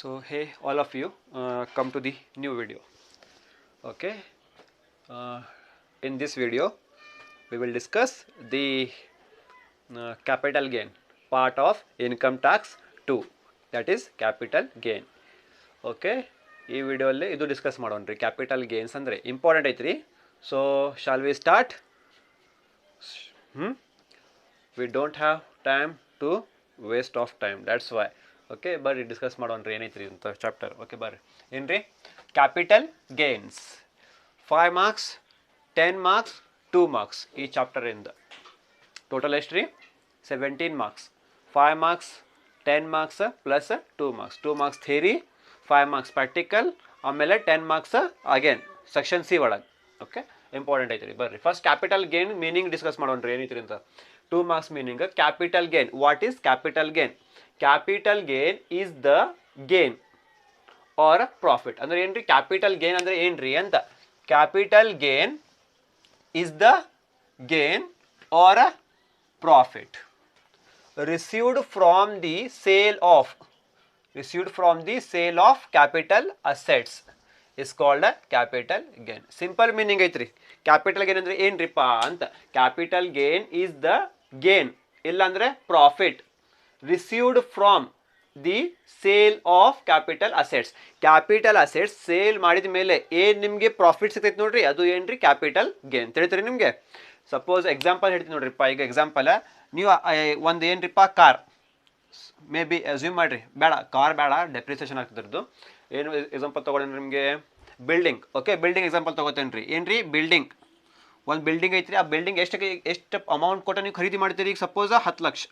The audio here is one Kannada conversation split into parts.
So hey all of you, come to the new video. Okay, uh, in this video we will discuss the capital gain part of income tax 2, that is capital gain. Okay, ಈ ವಿಡಿಯೋಲ್ಲಿ ಇದು ಡಿಸ್ಕಸ್ ಮಾಡೋಣ್ರಿ. ಕ್ಯಾಪಿಟಲ್ ಗೇನ್ಸ್ ಅಂದರೆ ಇಂಪಾರ್ಟೆಂಟ್ ಐತ್ರಿ. So shall we start? We don't have time to waste of time, that's why. Okay, ಬರ್ರಿ ಡಿಸ್ಕಸ್ ಮಾಡೋಣ್ರಿ ಏನೈತ್ರಿ ಅಂತ ಚಾಪ್ಟರ್. ಓಕೆ ಬರ್ರಿ, ಏನ್ರಿ capital gains. 5 marks, 10 marks, 2 marks ಈ ಚಾಪ್ಟರಿಂದ. ಟೋಟಲ್ ಎಷ್ಟು ರೀ? 17 marks. 5 marks, 10 marks plus 2 marks. 2 marks theory, 5 marks practical, ಆಮೇಲೆ 10 ಮಾರ್ಕ್ಸ್ ಅಗೇನ್ ಸೆಕ್ಷನ್ ಸಿ ಒಳಗೆ. ಓಕೆ, ಇಂಪಾರ್ಟೆಂಟ್ ಐತ್ರಿ. ಬರ್ರಿ first capital gain meaning discuss ಮಾಡೋಣ್ರಿ ಏನೈತ್ರಿ ಅಂತ. 2 marks meaning capital gain. What is capital gain? Capital gain is the gain or profit. ಅಂದ್ರೆ ಏನ್ರಿ ಕ್ಯಾಪಿಟಲ್ ಗೇನ್ ಅಂದ್ರೆ ಏನ್ರಿ ಅಂತ. Capital gain is the gain or profit received from the sale of capital assets is called a capital gain. Simple meaning ಐತ್ರಿ. ಕ್ಯಾಪಿಟಲ್ ಗೇನ್ ಅಂದ್ರೆ ಏನ್ರಿಪ್ಪ ಅಂತ. Capital gain is the gain, ಇಲ್ಲಾಂದ್ರೆ profit, received from the sale of capital assets. Capital assets sale ಮಾಡಿದ ಮೇಲೆ ಏನ್ ನಿಮ್ಗೆ ಪ್ರಾಫಿಟ್ ಸಿಗ್ತೈತೆ ನೋಡ್ರಿ, ಅದು ಏನ್ರಿ ಕ್ಯಾಪಿಟಲ್ ಗೇನ್. ತಿಳಿತ್ರಿ ನಿಮ್ಗೆ? ಸಪೋಸ್ ಎಕ್ಸಾಂಪಲ್ ಹೇಳ್ತೀನಿ ನೋಡ್ರಿಪ್ಪ. ಈಗ ಎಕ್ಸಾಂಪಲ್ ನೀವು ಒಂದು ಏನ್ರಿಪ್ಪ ಕಾರ್, ಮೇ ಬಿ ಅಸ್ಯೂಮ್ ಮಾಡಿರಿ, ಬೇಡ ಕಾರ್ ಬೇಡ, ಡೆಪ್ರಿಸಿಯೇಷನ್ ಆಗ್ತಿದ್ರದ್ದು. ಏನು ಎಕ್ಸಾಂಪಲ್ ತೊಗೊಂಡ್ರೆ ನಿಮಗೆ ಬಿಲ್ಡಿಂಗ್. ಓಕೆ, ಬಿಲ್ಡಿಂಗ್ ಎಕ್ಸಾಂಪಲ್ ತೊಗೋತೇನೆ ರೀ. ಏನು ರೀ ಬಿಲ್ಡಿಂಗ್, ಒಂದು ಬಿಲ್ಡಿಂಗ್ ಐತ್ರಿ. ಆ ಬಿಲ್ಡಿಂಗ್ ಎಷ್ಟು ಅಮೌಂಟ್ ಕೊಟ್ಟು ನೀವು ಖರೀದಿ ಮಾಡ್ತೀರಿ? ಈಗ ಸಪೋಸ್ 10 ಲಕ್ಷ.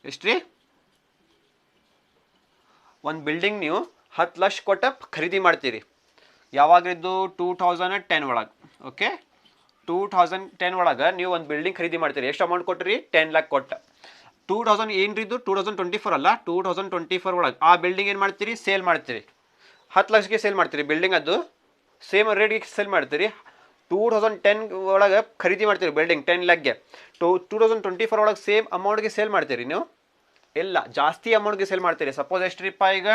ಎಷ್ಟು ರೀ? ಒಂದು ಬಿಲ್ಡಿಂಗ್ ನೀವು 10 ಲಕ್ಷ ಕೊಟ್ಟು ಖರೀದಿ ಮಾಡ್ತೀರಿ. ಯಾವಾಗಿದ್ದು? 2010 ಒಳಗೆ. ಓಕೆ, 2010 ಒಳಗೆ ನೀವು ಒಂದು ಬಿಲ್ಡಿಂಗ್ ಖರೀದಿ ಮಾಡ್ತೀರಿ. ಎಷ್ಟು ಅಮೌಂಟ್ ಕೊಟ್ಟಿರಿ? 10 ಲ್ಯಾಕ್ ಕೊಟ್ಟ. 2000 ಏನ್ರಿದ್ದು? 2024 ಅಲ್ಲ, 2024 ಒಳಗೆ ಆ ಬಿಲ್ಡಿಂಗ್ ಏನು ಮಾಡ್ತೀರಿ? ಸೇಲ್ ಮಾಡ್ತೀರಿ. 10 ಲಕ್ಷಕ್ಕೆ ಸೇಲ್ ಮಾಡ್ತೀರಿ ಬಿಲ್ಡಿಂಗ್. ಅದು ಸೇಮ್ ರೇಟ್ಗೆ ಸೇಲ್ ಮಾಡ್ತೀರಿ. 2010 ಒಳಗೆ ಖರೀದಿ ಮಾಡ್ತೀರಿ ಬಿಲ್ಡಿಂಗ್ 10 ಲ್ಯಾಕ್ಗೆ. 2024 ಒಳಗೆ ಸೇಮ್ ಅಮೌಂಟ್ಗೆ ಸೇಲ್ ಮಾಡ್ತೀರಿ ನೀವು? ಇಲ್ಲ, ಜಾಸ್ತಿ ಅಮೌಂಟ್ಗೆ ಸೇಲ್ ಮಾಡ್ತೀರಿ. ಸಪೋಸ್ ಎಷ್ಟು ರೀಪ್ಪ? ಈಗ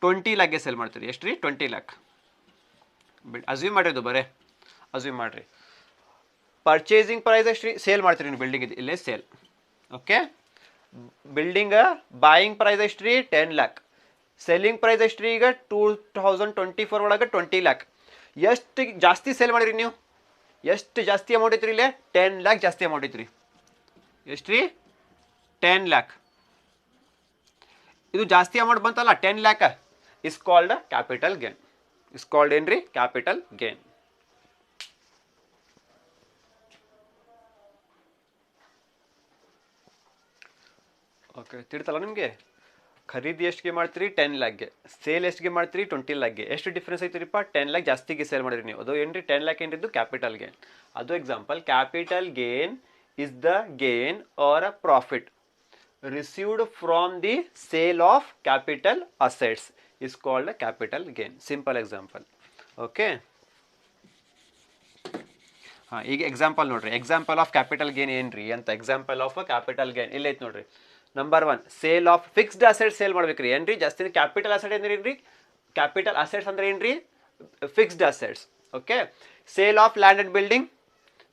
20 ಲ್ಯಾಕ್ಗೆ ಸೇಲ್ ಮಾಡ್ತೀರಿ. ಎಷ್ಟು ರೀ? 20 ಲ್ಯಾಕ್. ಅಸ್ಯೂಮ್ ಮಾಡಿರೋದು, ಬರೇ ಅಸ್ಯೂಮ್ ಮಾಡಿರಿ. ಪರ್ಚೇಸಿಂಗ್ ಪ್ರೈಸ್ ಎಷ್ಟು ರೀ? ಸೇಲ್ ಮಾಡ್ತೀರಿ ನೀವು ಬಿಲ್ಡಿಂಗ್. ಇದು ಇಲ್ಲೇ sale. Okay, building buying price ಎಷ್ಟು ರೀ? 10 ಲ್ಯಾಕ್. ಸೆಲ್ಲಿಂಗ್ ಪ್ರೈಸ್ ಎಷ್ಟು ರೀ? ಈಗ 2024 ಒಳಗೆ 20 ಲ್ಯಾಕ್. ಎಷ್ಟು ಜಾಸ್ತಿ ಸೇಲ್ ಮಾಡಿರಿ ನೀವು? ಎಷ್ಟು ಜಾಸ್ತಿ ಅಮೌಂಟ್ ಐತ್ರಿ? ಇಲ್ಲೇ 10 ಲ್ಯಾಕ್ ಜಾಸ್ತಿ ಅಮೌಂಟ್ ಐತ್ರಿ. ಎಷ್ಟು ರೀ? 10 ಲ್ಯಾಕ್. ಇದು ಜಾಸ್ತಿ ಅಮೌಂಟ್ ಬಂತಲ್ಲ 10 lakh, is called capital gain. Is called ಏನ್ರಿ? Capital gain. ಓಕೆ, ತಿಳ್ತಲ್ಲ ನಿಮಗೆ? ಖರೀದಿ ಎಷ್ಟಿಗೆ ಮಾಡ್ತೀರಿ? 10 ಲ್ಯಾಕ್ಗೆ. ಸೇಲ್ ಎಷ್ಟಿಗೆ ಮಾಡ್ತೀರಿ? 20 ಲ್ಯಾಕ್ಗೆ. ಎಷ್ಟು ಡಿಫ್ರೆನ್ಸ್ ಐತಿರಿಪ್ಪ? 10 ಲ್ಯಾಕ್ ಜಾಸ್ತಿಗೆ ಸೇಲ್ ಮಾಡಿರಿ ನೀವು. ಅದು ಏನ್ರಿ 10 ಲ್ಯಾಕ್ ಏನ್ರಿದ್ದು? Capital gain. ಅದು example. Capital gain is the gain or a profit received from the sale of capital assets is called capital gain. Simple example. Okay, ಹಾಂ, ಈಗ ಎಕ್ಸಾಂಪಲ್ ನೋಡ್ರಿ. ಎಕ್ಸಾಂಪಲ್ ಆಫ್ ಕ್ಯಾಪಿಟಲ್ ಗೇನ್ ಏನ್ರಿ ಅಂತ. ಎಕ್ಸಾಂಪಲ್ ಆಫ್ ಕ್ಯಾಪಿಟಲ್ ಗೇನ್ ಇಲ್ಲ ಐತೆ ನೋಡ್ರಿ. Number 1, sale of fixed asset sale ಮಾಡ್ಬೇಕ್ರಿ. ಏನ್ರಿ ಜಾಸ್ತಿ? ಕ್ಯಾಪಿಟಲ್ ಅಸೆಟ್ ಅಂದ್ರೆ ಏನ್ರಿ? ಕ್ಯಾಪಿಟಲ್ ಅಸೆಟ್ಸ್ ಅಂದ್ರೆ ಏನ್ರಿ? Fixed assets. Okay, sale of land and building.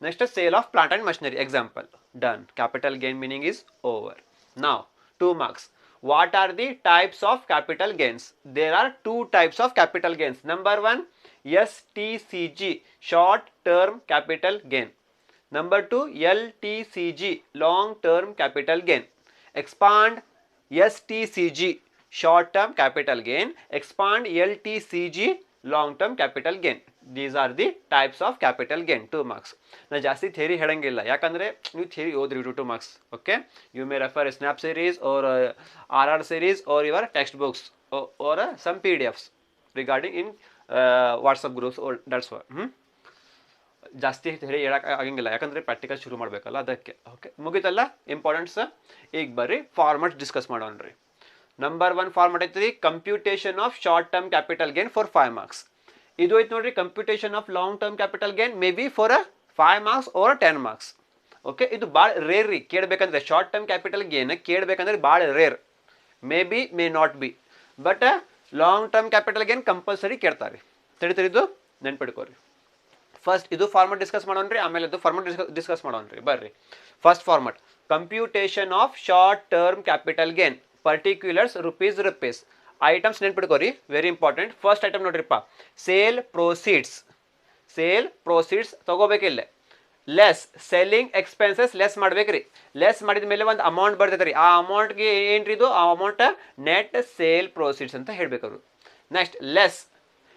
Next sale of plant and machinery. Example done. Capital gain meaning is over. Now 2 marks. What are the types of capital gains? There are 2 types of capital gains. Number 1, STCG, short term capital gain. Number 2, LTCG, long term capital gain. Expand STCG, short term capital gain. Expand LTCG, long term capital gain. These are the types of capital gain. 2 marks. ನಾ ಜಾಸ್ತಿ ಥಿಯರಿ ಹೇಳಂಗಿಲ್ಲ, ಯಾಕಂದರೆ ನೀವು ಥಿಯರಿ ಓದ್ರಿ. 2 marks. Okay, you may refer snap series or RR series or your text books or some PDFs regarding in WhatsApp groups or that's what. ಜಾಸ್ತಿ ಥಿಯರಿ ಹೇಳಕ್ಕೆ ಆಗಂಗಿಲ್ಲ, ಯಾಕಂದರೆ ಪ್ರಾಕ್ಟಿಕಲ್ ಶುರು ಮಾಡಬೇಕಲ್ಲ ಅದಕ್ಕೆ. ಓಕೆ, ಮುಗಿತಲ್ಲ ಇಂಪಾರ್ಟೆಂಟ್ಸ್. ಈಗ ಬರ್ರಿ ಫಾರ್ಮೆಟ್ಸ್ ಡಿಸ್ಕಸ್ ಮಾಡೋಣ್ರಿ. ನಂಬರ್ 1 ಫಾರ್ಮೆಟ್ ಐತ್ರಿ, computation of short term capital gain for 5 marks. ಇದು ಐತೆ ನೋಡ್ರಿ, computation of long term capital gain maybe for 5 marks or 10 marks. Okay, ಇದು ಭಾಳ ರೇರ್ ರೀ ಕೇಳಬೇಕಂದ್ರೆ. ಶಾರ್ಟ್ ಟರ್ಮ್ ಕ್ಯಾಪಿಟಲ್ ಗೇನ್ ಕೇಳಬೇಕಂದ್ರೆ ಭಾಳ rare. Maybe, may not be. But long term capital gain compulsory ಕೇಳ್ತಾರೆ. ತಿಳಿದು ನೆನ್ಪಿಡ್ಕೋರಿ. ಫಸ್ಟ್ ಇದು ಫಾರ್ಮಟ್ ಡಿಸ್ಕಸ್ ಮಾಡೋಣ್ರಿ, ಆಮೇಲೆ ಇದು ಫಾರ್ಮಟ್ ಡಿಸ್ಕಸ್ ಮಾಡೋಣ್ರಿ. ಬರ್ರಿ first format, computation of short term capital gain particulars rupees. Items ನೆನ್ಪಿಡ್ಕೋರಿ, ವೆರಿ ಇಂಪಾರ್ಟೆಂಟ್. ಫಸ್ಟ್ ಐಟಮ್ ನೋಡ್ರಿಪ್ಪ, ಸೇಲ್ ಪ್ರೋಸೀಡ್ಸ್ ತಗೋಬೇಕಿಲ್ಲ. ಲೆಸ್ ಸೆಲ್ಲಿಂಗ್ ಎಕ್ಸ್ಪೆನ್ಸಸ್ ಲೆಸ್ ಮಾಡ್ಬೇಕ್ರಿ. ಲೆಸ್ ಮಾಡಿದ ಮೇಲೆ ಒಂದು ಅಮೌಂಟ್ ಬರ್ತೈತೆ ರೀ, ಆ ಅಮೌಂಟ್ಗೆ ಏನ್ರಿ ಇದು, ಆ ಅಮೌಂಟ್ ನೆಟ್ ಸೇಲ್ ಪ್ರೋಸೀಡ್ಸ್ ಅಂತ ಹೇಳ್ಬೇಕು. Next less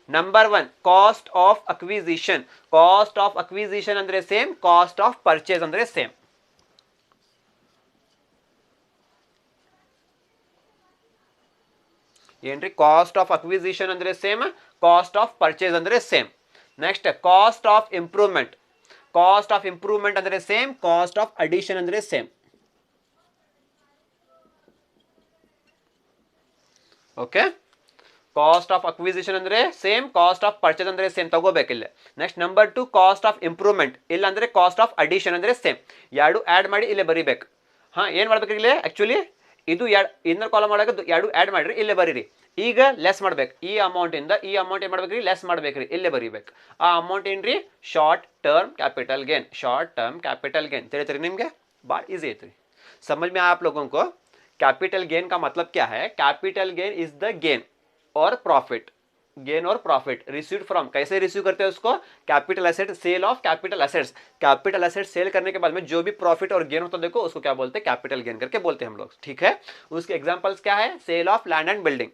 number 1 cost of acquisition. Cost of acquisition ಅಂದ್ರೆ ಸೇಮ್, ಕಾಸ್ಟ್ ಆಫ್ ಪರ್ಚೇಸ್ ಅಂದ್ರೆ ಸೇಮ್. ಏನ್ರಿ, ಕಾಸ್ಟ್ ಆಫ್ ಅಕ್ವಿಸಿಷನ್ ಅಂದ್ರೆ ಸೇಮ್, ಕಾಸ್ಟ್ ಆಫ್ ಪರ್ಚೇಸ್ ಅಂದ್ರೆ same. Next cost of improvement. Cost of improvement ಅಂದ್ರೆ ಸೇಮ್, ಕಾಸ್ಟ್ ಆಫ್ ಅಡಿಷನ್ ಅಂದ್ರೆ same. Okay, cost of acquisition ಅಂದ್ರೆ ಸೇಮ್, ಕಾಸ್ಟ್ ಆಫ್ ಪರ್ಚೇಸ್ ಅಂದ್ರೆ ಸೇಮ್ ತಗೋಬೇಕಿಲ್ಲ. Next number 2 cost of improvement, ಇಲ್ಲ ಅಂದ್ರೆ ಕಾಸ್ಟ್ ಆಫ್ ಅಡಿಷನ್ ಅಂದ್ರೆ ಸೇಮ್. ಎರಡು ಆಡ್ ಮಾಡಿ ಇಲ್ಲೇ ಬರಿಬೇಕು. ಏನ್ ಮಾಡ್ಬೇಕು ಇಲ್ಲಿ, ಆಕ್ಚುಲಿ ಇದು ಇನ್ನರ್ ಕಾಲಮ್ ಒಳಗೆ ಎರಡು ಆಡ್ ಮಾಡ್ರಿ, ಇಲ್ಲೇ ಬರೀರಿ. ಈಗ ಲೆಸ್ ಮಾಡ್ಬೇಕು, ಈ ಅಮೌಂಟ್ ಇಂದ ಈ ಅಮೌಂಟ್ ಏನ್ ಮಾಡ್ಬೇಕ್ರಿ, ಲೆಸ್ ಮಾಡ್ಬೇಕ್ರಿ, ಇಲ್ಲೇ ಬರೀಬೇಕು. ಆ ಅಮೌಂಟ್ ಏನ್ರಿ, short term capital gain. Short term capital gain ತಿಳಿತ್ರಿ ನಿಮ್ಗೆ, ಭಾಳ ಈಸಿ ಐತ್ರಿ. समझ में आप लोगों को कैपिटल गेन का मतलब क्या है? Capital gain is the gain और प्रॉफिट. गेन और प्रॉफिट रिसीव्ड फ्रॉम, कैसे रिसीव करते हैं उसको, capital asset, sale of capital assets. Capital asset sale करने के बाद में जो भी प्रॉफिट और गेन होता है, देखो उसको क्या बोलते हैं, कैपिटल गेन करके बोलते हैं हम लोग. ठीक है, उसके एग्जांपल्स क्या है, sale of land and building.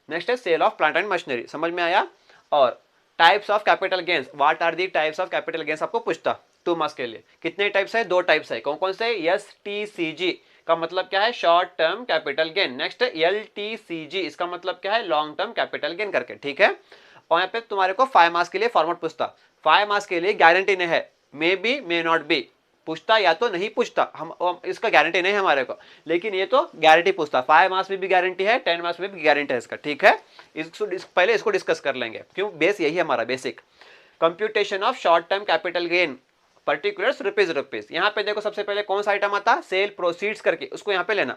Next है sale of plant and machinery. समझ में आया? और types of capital gains, what are the types of capital gains आपको पूछता 2 मार्क्स के लिए. कितने टाइप्स है, 2 टाइप्स है. कौन कौन से, STCG का मतलब क्या है, short term capital gain. Next LTCG, इसका मतलब क्या है, लॉन्ग टर्म कैपिटल गेन करके. ठीक है, और यहाँ पे तुम्हारे को 5 मार्क्स के लिए फॉर्मेट पूछता. 5 मार्क्स के लिए गारंटी नहीं है, may be may not be, पूछता या तो नहीं पूछता, हम इसका गारंटी नहीं है हमारे को, लेकिन ये तो गारंटी पूछता. 5 मार्क्स में भी गारंटी है, 10 मार्क्स में भी गारंटी है इसका. ठीक है, पहले इसको डिस्कस कर लेंगे, क्यों, बेस यही है हमारा basic. Computation of short term capital gain particulars rupees. यहाँ पे देखो सबसे पहले कौन सा आइटम आता, सेल प्रोसीड्स करके, उसको यहाँ पे लेना.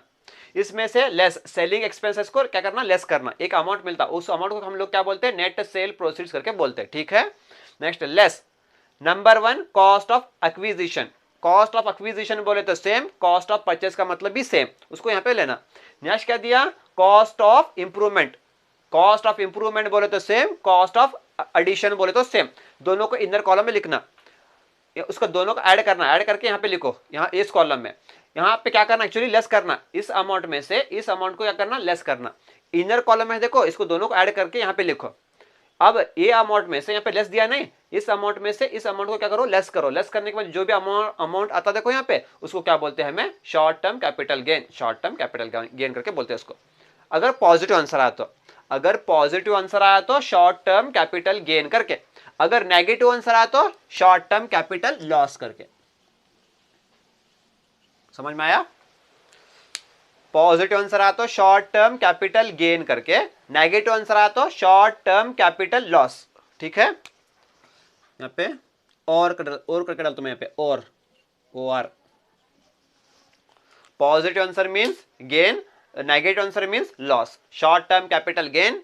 इसमें से लेस सेलिंग एक्सपेंसेस को क्या करना, लेस करना. एक अमाउंट मिलता, उस अमाउंट को हम लोग क्या बोलते हैं, नेट सेल प्रोसीड्स करके बोलते हैं. ठीक है, next less number 1 cost of acquisition. Cost of acquisition बोले तो सेम, कॉस्ट ऑफ परचेस का मतलब भी सेम, उसको यहाँ पे लेना. नेक्स्ट क्या दिया, cost of improvement. Cost of improvement बोले तो सेम, कॉस्ट ऑफ एडिशन बोले तो सेम. दोनों को इनर कॉलम में लिखना, उसको दोनों को ऐड करना, ऐड करके यहाँ पे लिखो, यहाँ इस कॉलम में. यहाँ पे क्या करना, एक्चुअली लेस करना, इस अमाउंट में से इस अमाउंट को क्या करना, लेस करना. इनर कॉलम में देखो, इसको दोनों को ऐड करके यहाँ पे लिखो. अब ये अमाउंट में से यहाँ पे लेस दिया नहीं, इस अमाउंट में से इस अमाउंट को क्या करो, लेस करो. लेस करने के बाद जो भी अमाउंट आता देखो यहाँ पे, उसको क्या बोलते हैं, हमें short term capital gain. Short term capital gain करके बोलते हैं उसको. अगर पॉजिटिव आंसर आया तो, अगर पॉजिटिव आंसर आया तो शॉर्ट टर्म कैपिटल गेन करके, अगर नेगेटिव आंसर आया तो शॉर्ट टर्म कैपिटल लॉस करके. समझ में आया? पॉजिटिव आंसर आया तो शॉर्ट टर्म कैपिटल गेन करके, नेगेटिव आंसर आया तो शॉर्ट टर्म कैपिटल लॉस. ठीक है, यहाँ पे और करके डालता मैं यहाँ पे और positive answer means gain, negative answer means loss. Short term capital gain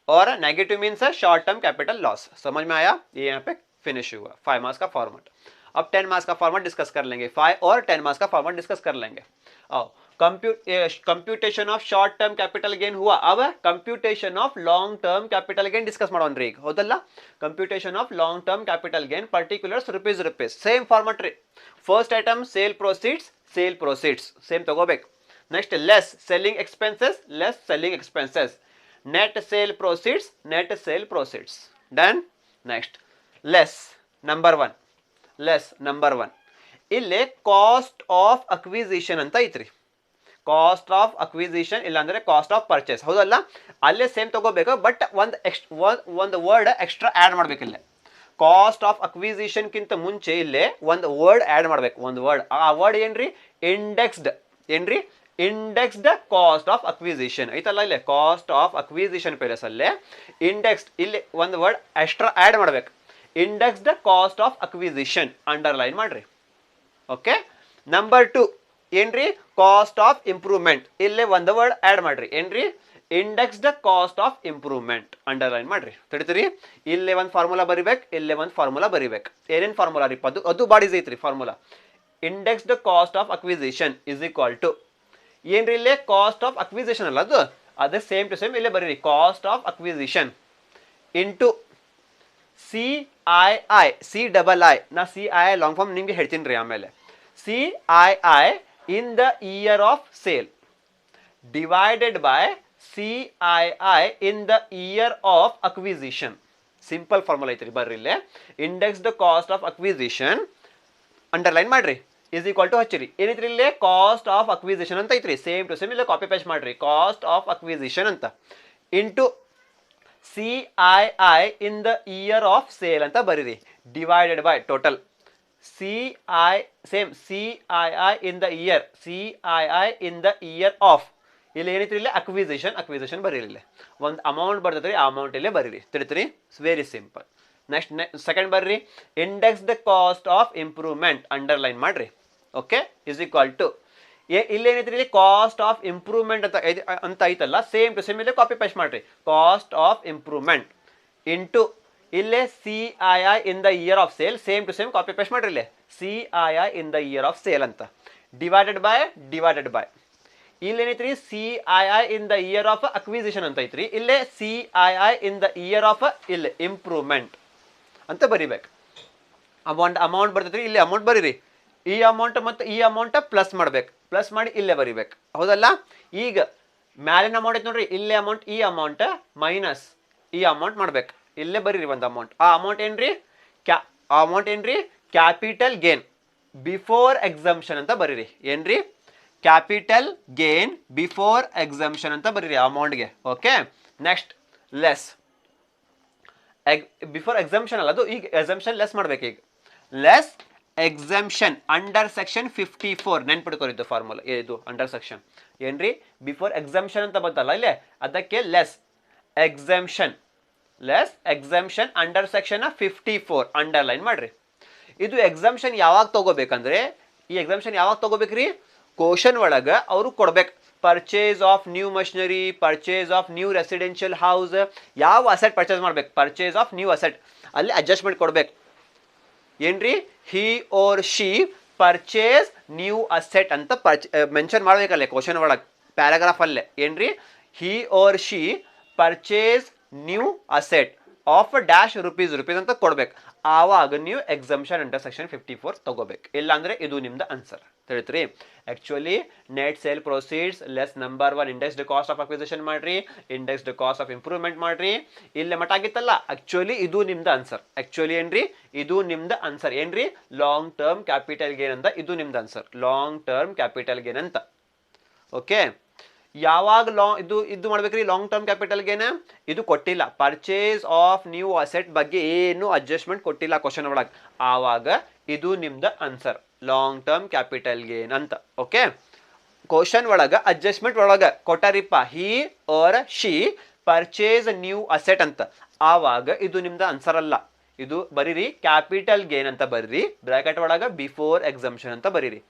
और नेगेटिव मीन्स है शॉर्ट टर्म कैपिटल लॉस. समझ में आया? ये यहाँ पे फिनिश हुआ 5 मार्क्स का फॉर्मेट. अब 10 मार्क्स का फॉर्मेट डिस्कस कर लेंगे. 5 और 10 मार्क्स का फॉर्मेट डिस्कस कर लेंगे. आओ, computation of short term capital gain हुआ. अब computation of long term capital gain discuss ಮಾಡೋಣ್ರಿ ಈಗ. ಹೌದಲ್ಲ, computation of long term capital gain particulars rupees. Same format ರೀ. First item sale proceeds same ತಗೋಬೇಕು. Next less selling expenses, net sale proceeds. Done. Next less number 1. ಇಲ್ಲಿ ಕಾಸ್ಟ್ ಆಫ್ ಅಕ್ವಿಸಿಷನ್ ಅಂತ ಐತ್ರಿ. ಕಾಸ್ಟ್ ಆಫ್ ಅಕ್ವಿಸಿಷನ್ ಇಲ್ಲಾಂದ್ರೆ ಕಾಸ್ಟ್ ಆಫ್ ಪರ್ಚೇಸ್. ಹೌದಲ್ಲ, ಅಲ್ಲೇ ಸೇಮ್ ತಗೋಬೇಕು, ಬಟ್ ಒಂದು ವರ್ಡ್ ಎಕ್ಸ್ಟ್ರಾ ಆ್ಯಡ್ ಮಾಡ್ಬೇಕಿಲ್ಲ. ಕಾಸ್ಟ್ ಆಫ್ ಅಕ್ವಿಸಿಷನ್ ಕಿಂತ ಮುಂಚೆ ಇಲ್ಲೇ ಒಂದು ವರ್ಡ್ ಆ್ಯಡ್ ಮಾಡ್ಬೇಕು. ಒಂದು ವರ್ಡ್, ಆ ವರ್ಡ್ ಏನ್ರಿ, ಇಂಡೆಕ್ಸ್ಡ್ ಕಾಸ್ಟ್ ಆಫ್ ಅಕ್ವಿಸಿಷನ್ ಐತಲ್ಲ, ಇಲ್ಲೇ ಕಾಸ್ಟ್ ಆಫ್ ಅಕ್ವಿಸಿಷನ್ ಪ್ಲೇಸ್ ಅಲ್ಲೇ ಇಂಡೆಕ್ಸ್ಡ್, ಇಲ್ಲಿ ಒಂದು ವರ್ಡ್ ಎಕ್ಸ್ಟ್ರಾ ಆ್ಯಡ್ ಮಾಡ್ಬೇಕು. Indexed cost of acquisition underline ಮಾಡ್ರಿ. ಓಕೆ, ನಂಬರ್ 2 ಏನ್ರಿ, ಕಾಸ್ಟ್ ಆಫ್ ಇಂಪ್ರೂವ್ಮೆಂಟ್. ಇಲ್ಲೇ ಒಂದು ವರ್ಡ್ ಆ್ಯಡ್ ಮಾಡ್ರಿ. ಏನ್ರಿ, index the cost of improvement underline ಮಾಡ್ರಿ ತಿಳಿತೀರಿ. ಇಲ್ಲೇ ಒಂದು ಫಾರ್ಮುಲಾ ಬರಿಬೇಕು, ಇಲ್ಲೇ ಒಂದು ಫಾರ್ಮುಲಾ ಬರಿಬೇಕು. ಏನೇನು ಫಾರ್ಮುಲಾ ರೀ ಅದು ಬಾಡಿ ಐತ್ರಿ formula. Index the cost of acquisition is equal to ಏನ್ರಿ ಇಲ್ಲೇ ಕಾಸ್ಟ್ ಆಫ್ ಅಕ್ವಿಸಿಷನ್ ಅಲ್ಲ ಅದು, ಅದೇ ಸೇಮ್ ಟು ಸೇಮ್ ಇಲ್ಲೇ ಬರೀರಿ cost of acquisition into CII CII ನಾ CII ಲಾಂಗ್ ಫಾರ್ಮ್ ನಿಮಗೆ ಹೇಳ್ತೀನಿ ರೀ ಆಮೇಲೆ. CII in the year of sale divided by CII in the year of acquisition. Simple formula ಐತ್ರಿ ಬರ್ರಿ ಇಲ್ಲೇ. Index the cost of acquisition underline ಮಾಡ್ರಿ ಇಸ್ ಈಕ್ವಲ್ ಟು ಹಚ್ಚಿರಿ. ಏನೈತ್ರಿ ಇಲ್ಲೇ ಕಾಸ್ಟ್ ಆಫ್ ಅಕ್ವಿಸಿಷನ್ ಅಂತ ಐತ್ರಿ, ಸೇಮ್ ಟು ಸೇಮ್ ಇಲ್ಲೇ ಕಾಪಿ ಪೇಸ್ಟ್ ಮಾಡ್ರಿ ಕಾಸ್ಟ್ ಆಫ್ ಅಕ್ವಿಸಿಷನ್ ಅಂತ into CII in the year of sale ಅಂತ ಬರೀರಿ divided by total CII in the year CII in the year of ಇಲ್ಲಿ ಏನೈತ್ರಿ ಇಲ್ಲೇ ಅಕ್ವಿಸಿಷನ್ ಬರೀರಿ ಇಲ್ಲೇ ಒಂದು ಅಮೌಂಟ್ ಬರ್ತೈತ್ರಿ, ಆ ಅಮೌಂಟ್ ಇಲ್ಲೇ ಬರೀರಿ ತಿಳಿತ್ರಿ. Very simple. ನೆಕ್ಸ್ಟ್ ಸೆಕೆಂಡ್ ಬರ್ರಿ index the cost of improvement underline ಮಾಡ್ರಿ. ಓಕೆ ಇಸ್ ಈಕ್ವಲ್ ಟು ಇಲ್ಲೇನೈತ್ರಿ ಇಲ್ಲಿ ಕಾಸ್ಟ್ ಆಫ್ ಇಂಪ್ರೂವ್ಮೆಂಟ್ ಅಂತ ಐತಲ್ಲ, ಸೇಮ್ ಟು ಸೇಮ್ ಇಲ್ಲೇ ಕಾಪಿ ಪೇಸ್ಟ್ ಮಾಡ್ರಿ ಕಾಸ್ಟ್ ಆಫ್ ಇಂಪ್ರೂವ್ಮೆಂಟ್ ಇಂಟು ಇಲ್ಲೇ CII in the year of sale, same to same copy paste ಮಾಡ್ರಿ ಇಲ್ಲೇ CII in the year of sale ಅಂತ ಡಿವೈಡೆಡ್ ಬೈ ಇಲ್ಲೇನೈತ್ರಿ CII in the year of acquisition ಅಂತ ಐತ್ರಿ, ಇಲ್ಲೇ CII in the year of ಇಲ್ಲೇ ಇಂಪ್ರೂವ್ಮೆಂಟ್ ಅಂತ ಬರಿಬೇಕು. ಅಮೌಂಟ್ ಬರ್ತೈತ್ರಿ, ಇಲ್ಲಿ ಅಮೌಂಟ್ ಬರೀರಿ. ಈ ಅಮೌಂಟ್ ಮತ್ತು ಈ ಅಮೌಂಟ್ ಪ್ಲಸ್ ಮಾಡ್ಬೇಕು, ಪ್ಲಸ್ ಮಾಡಿ ಇಲ್ಲೇ ಬರಿಬೇಕು ಹೌದಲ್ಲ. ಈಗ ಮ್ಯಾಲಿನ ಅಮೌಂಟ್ ಐತೆ ನೋಡ್ರಿ, ಇಲ್ಲೇ ಅಮೌಂಟ್ ಈ ಅಮೌಂಟ್ ಮೈನಸ್ ಈ ಅಮೌಂಟ್ ಮಾಡ್ಬೇಕು, ಇಲ್ಲೇ ಬರೀರಿ ಒಂದು ಅಮೌಂಟ್. ಆ ಅಮೌಂಟ್ ಏನ್ರಿ ಕ್ಯಾಪಿಟಲ್ ಗೇನ್ ಬಿಫೋರ್ ಎಕ್ಸಂಪ್ಷನ್ ಅಂತ ಬರೀರಿ. ಏನ್ರಿ ಕ್ಯಾಪಿಟಲ್ ಗೇನ್ ಬಿಫೋರ್ ಎಕ್ಸಂಪ್ಷನ್ ಅಂತ ಬರೀರಿ ಅಮೌಂಟ್ಗೆ. Okay next less before exemption ಅಲ್ಲ ಅದು, ಈಗ ಎಕ್ಸಂಪ್ಷನ್ ಲೆಸ್ ಮಾಡ್ಬೇಕು. ಈಗ ಲೆಸ್ ಎಕ್ಸಂಪ್ಷನ್ ಅಂಡರ್ ಸೆಕ್ಷನ್ 54 ನೆನ್ಪಿಟ್ಕೊರಿದ್ದು ಫಾರ್ಮುಲಾ ಇದು ಅಂಡರ್ ಸೆಕ್ಷನ್ ಏನ್ರಿ ಬಿಫೋರ್ ಎಕ್ಸಂಪ್ಷನ್ ಅಂತ ಬಂತಲ್ಲ ಇಲ್ಲೇ, ಅದಕ್ಕೆ less exemption under section 54 underline ಮಾಡ್ರಿ. ಇದು ಎಕ್ಸಂಪ್ಷನ್ ಯಾವಾಗ ತಗೋಬೇಕಂದ್ರೆ, ಈ ಎಕ್ಸಂಪ್ಷನ್ ಯಾವಾಗ ತಗೋಬೇಕ್ರಿ ಕ್ವಶನ್ ಒಳಗ ಅವರು ಕೊಡ್ಬೇಕು. Purchase of new machinery, purchase of new residential house, ಯಾವ ಅಸೆಟ್ ಪರ್ಚೇಸ್ ಮಾಡ್ಬೇಕು ಪರ್ಚೇಸ್ ಆಫ್ ನ್ಯೂ ಅಸೆಟ್, ಅಲ್ಲಿ ಅಡ್ಜಸ್ಟ್ಮೆಂಟ್ ಕೊಡ್ಬೇಕು. ಏನ್ರಿ he or she purchase new asset ಅಂತ ಮೆನ್ಷನ್ ಮಾಡ್ಬೇಕಲ್ಲೇ ಕ್ವಶನ್ ಒಳಗೆ ಪ್ಯಾರಾಗ್ರಾಫ್ ಅಲ್ಲೇ. ಏನ್ರಿ he or she purchase new asset of dash rupees ಅಂತ ಕೊಡ್ಬೇಕು. ಆವಾಗ ನೀವು ಎಕ್ಸಂಪ್ಷನ್ ಅಂಡರ್ ಸೆಕ್ಷನ್ 54 ತಗೋಬೇಕು, ಇಲ್ಲಾಂದ್ರೆ ಇದು ನಿಮ್ದು ಆನ್ಸರ್ ತಿಳಿತ್ರಿ. Actually net sale proceeds less number 1 index the cost of acquisition ಮಾಡ್ರಿ, index the cost of improvement ಮಾಡ್ರಿ, ಇಲ್ಲೇ ಮಟ ಆಗಿತ್ತಲ್ಲ. ಆಕ್ಚುಲಿ ಇದು ನಿಮ್ದು ಆನ್ಸರ್. ಆಕ್ಚುಲಿ ಏನ್ರಿ ಇದು ನಿಮ್ದು ಆನ್ಸರ್. ಏನ್ರಿ ಲಾಂಗ್ ಟರ್ಮ್ ಕ್ಯಾಪಿಟಲ್ ಗೇನ್ ಅಂತ ಇದು ನಿಮ್ದು answer, long term capital gain ಅಂತ. ಓಕೆ ಯಾವಾಗ ಇದು ಮಾಡ್ಬೇಕ್ರಿ ಲಾಂಗ್ ಟರ್ಮ್ ಕ್ಯಾಪಿಟಲ್ ಗೇನ್ ಇದು ಕೊಟ್ಟಿಲ್ಲ, ಪರ್ಚೇಸ್ ಆಫ್ ನ್ಯೂ ಅಸೆಟ್ ಬಗ್ಗೆ ಏನು ಅಡ್ಜಸ್ಟ್ಮೆಂಟ್ ಕೊಟ್ಟಿಲ್ಲ ಕ್ವಶನ್ ಒಳಗೆ, ಆವಾಗ ಇದು ನಿಮ್ದು answer long term capital gain ಅಂತ. ಓಕೆ ಕ್ವಶನ್ ಒಳಗೆ ಅಡ್ಜಸ್ಟ್ಮೆಂಟ್ ಒಳಗೆ ಕೊಟ್ಟಾರಿಪ್ಪ he or she purchase new asset ಅಂತ, ಆವಾಗ ಇದು ನಿಮ್ದು ಆನ್ಸರ್ ಅಲ್ಲ. ಇದು ಬರೀರಿ ಕ್ಯಾಪಿಟಲ್ ಗೇನ್ ಅಂತ ಬರೀರಿ, ಬ್ರಾಕೆಟ್ ಒಳಗೆ ಬಿಫೋರ್ ಎಕ್ಸಂಪ್ಷನ್ ಅಂತ ಬರೀರಿ.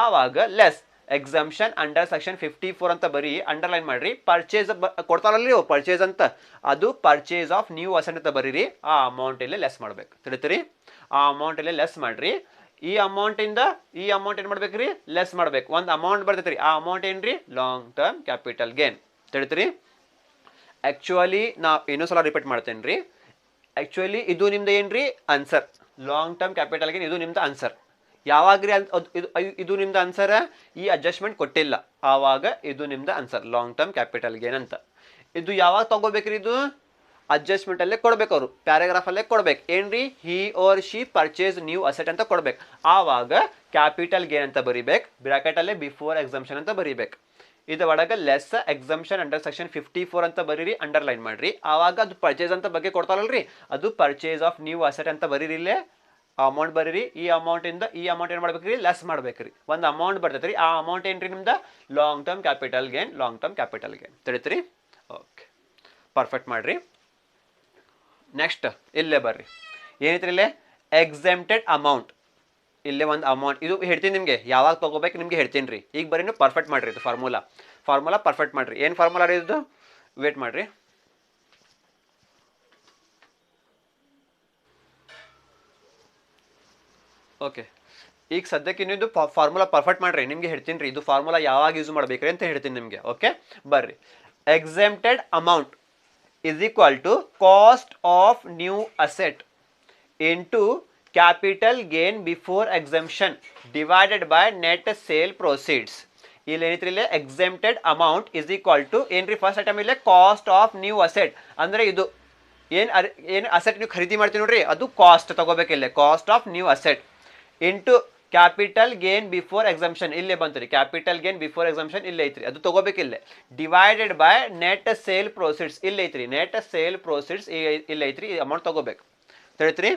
ಆವಾಗ ಲೆಸ್ ಎಕ್ಸಂಪ್ಷನ್ ಅಂಡರ್ ಸೆಕ್ಷನ್ 54 ಅಂತ ಬರೀ ಅಂಡರ್ಲೈನ್ ಮಾಡ್ರಿ. ಪರ್ಚೇಸ್ ಕೊಡ್ತಾರಲ್ಲ ನೀವು ಪರ್ಚೇಸ್ ಅಂತ, ಅದು ಪರ್ಚೇಸ್ ಆಫ್ ನ್ಯೂ ಅಸೆಟ್ ಅಂತ ಬರೀರಿ. ಆ ಅಮೌಂಟ್ ಇಲ್ಲೇ ಲೆಸ್ ಮಾಡ್ಬೇಕು ತಿಳಿತೀರಿ. ಆ ಅಮೌಂಟ್ ಇಲ್ಲೇ ಲೆಸ್ ಮಾಡ್ರಿ. ಈ ಅಮೌಂಟ್ ಏನ್ ಮಾಡ್ಬೇಕ್ರಿ ಲೆಸ್ ಮಾಡ್ಬೇಕು. ಒಂದು ಅಮೌಂಟ್ ಬರ್ತೈತ್ರಿ, ಆ ಅಮೌಂಟ್ ಏನ್ರಿ ಲಾಂಗ್ ಟರ್ಮ್ ಕ್ಯಾಪಿಟಲ್ ಗೇನ್ ತಿಳಿತೀರಿ. ಆಕ್ಚುಲಿ ನಾ ಇನ್ನೊಂದ್ಸಲ ರಿಪೀಟ್ ಮಾಡ್ತೇನೆ ರೀ. ಆಕ್ಚುಲಿ ಇದು ನಿಮ್ದು ಏನ್ರಿ answer long term capital gain, ಇದು ನಿಮ್ದು ಆನ್ಸರ್. ಯಾವಾಗ್ರಿ ಇದು ನಿಮ್ದು ಆನ್ಸರ್, ಈ ಅಡ್ಜಸ್ಟ್ಮೆಂಟ್ ಕೊಟ್ಟಿಲ್ಲ, ಆವಾಗ ಇದು ನಿಮ್ದು answer long term capital gain ಅಂತ. ಇದು ಯಾವಾಗ ತಗೋಬೇಕ್ರಿ, ಇದು ಅಡ್ಜಸ್ಟ್ಮೆಂಟ್ ಅಲ್ಲೇ ಕೊಡ್ಬೇಕು, ಅವರು ಪ್ಯಾರಾಗ್ರಾಫ್ ಅಲ್ಲೇ ಕೊಡ್ಬೇಕು. ಏನ್ರಿ ಹಿ or she purchase new asset ಅಂತ ಕೊಡ್ಬೇಕು, ಆವಾಗ ಕ್ಯಾಪಿಟಲ್ ಗೇನ್ ಅಂತ ಬರಿಬೇಕು, ಬ್ರಾಕೆಟ್ ಅಲ್ಲೇ ಬಿಫೋರ್ ಎಕ್ಸಂಪ್ಷನ್ ಅಂತ ಬರಿಬೇಕು. ಇದು ಒಳಗೆ ಲೆಸ್ ಎಕ್ಸಂಪ್ಷನ್ ಅಂಡರ್ ಸೆಕ್ಷನ್ 54 ಅಂತ ಬರೀರಿ, ಅಂಡರ್ಲೈನ್ ಮಾಡ್ರಿ. ಆವಾಗ ಅದು ಪರ್ಚೇಸ್ ಅಂತ ಬಗ್ಗೆ ಕೊಡ್ತಾರಲ್ರಿ, ಅದು ಪರ್ಚೇಸ್ ಆಫ್ ನ್ಯೂ ಅಸೆಟ್ ಅಂತ ಬರೀರಿ. ಇಲ್ಲೇ ಅಮೌಂಟ್ ಬರೀರಿ. ಈ ಅಮೌಂಟಿಂದ ಈ ಅಮೌಂಟ್ ಏನು ಮಾಡ್ಬೇಕ್ರಿ ಲೆಸ್ ಮಾಡ್ಬೇಕ್ರಿ. ಒಂದು ಅಮೌಂಟ್ ಬರ್ತೈತ್ರಿ, ಆ ಅಮೌಂಟ್ ಏನ್ರಿ ನಿಮ್ದು ಲಾಂಗ್ ಟರ್ಮ್ ಕ್ಯಾಪಿಟಲ್ ಗೇನ್ ತಿಳಿತ್ರಿ. ಓಕೆ ಪರ್ಫೆಕ್ಟ್ ಮಾಡ್ರಿ. ನೆಕ್ಸ್ಟ್ ಇಲ್ಲೇ ಬರ್ರಿ, ಏನೈತ್ರಿ ಇಲ್ಲೇ ಎಕ್ಸೆಂಪ್ಟೆಡ್ ಅಮೌಂಟ್. ಇಲ್ಲೇ ಒಂದು ಅಮೌಂಟ್ ಇದು ಹೇಳ್ತೀನಿ ನಿಮಗೆ, ಯಾವಾಗ ತೊಗೋಬೇಕು ನಿಮಗೆ ಹೇಳ್ತೀನಿ ರೀ. ಈಗ ಬರೀ ನೀವು ಪರ್ಫೆಕ್ಟ್ ಮಾಡಿರಿ. ಇದು ಫಾರ್ಮುಲಾ ಪರ್ಫೆಕ್ಟ್ ಮಾಡಿರಿ. ಏನು ಫಾರ್ಮುಲಾ ರೀ ಇದು, ವೇಟ್ ಮಾಡ್ರಿ. ಓಕೆ, ಈಗ ಸದ್ಯಕ್ಕೆ ನೀವು ಫಾರ್ಮುಲಾ ಪರ್ಫೆಕ್ಟ್ ಮಾಡ್ರಿ, ನಿಮ್ಗೆ ಹೇಳ್ತೀನಿ ರೀ ಇದು ಫಾರ್ಮುಲಾ ಯಾವಾಗ ಯೂಸ್ ಮಾಡ್ಬೇಕ್ರಿ ಅಂತ ಹೇಳ್ತೀನಿ ನಿಮಗೆ. ಓಕೆ ಬರ್ರಿ, exempted amount is equal to cost of new asset into capital gain before exemption divided by net sale proceeds. ಇಲ್ಲಿ ಏನೈತ್ರಿ ಇಲ್ಲಿ exempted amount is equal to ಏನ್ರಿ, ಫಸ್ಟ್ ಐಟಮ್ ಇಲ್ಲಿ ಕಾಸ್ಟ್ ಆಫ್ ನ್ಯೂ ಅಸೆಟ್, ಅಂದ್ರೆ ಇದು ಏನು ಅಸೆಟ್ ನೀವು ಖರೀದಿ ಮಾಡ್ತೀವಿ ನೋಡ್ರಿ ಅದು ಕಾಸ್ಟ್ ತಗೋಬೇಕಿಲ್ಲ, cost of new asset into capital gain before exemption ಇಲ್ಲೇ ಬಂತು ರೀ, ಕ್ಯಾಪಿಟಲ್ ಗೇನ್ ಬಿಫೋರ್ ಎಕ್ಸಂಪ್ಷನ್ ಇಲ್ಲೇ ಐತ್ರಿ, ಅದು ತಗೋಬೇಕಿಲ್ಲ, divided by net sale proceeds ಇಲ್ಲೇ ಐತ್ರಿ, ನೆಟ್ ಸೇಲ್ ಪ್ರೊಸೀಡ್ಸ್ ಇಲ್ಲೇ ಐತ್ರಿ, ಈ ಅಮೌಂಟ್ ತಗೋಬೇಕು ತಿಳಿತ್ರಿ.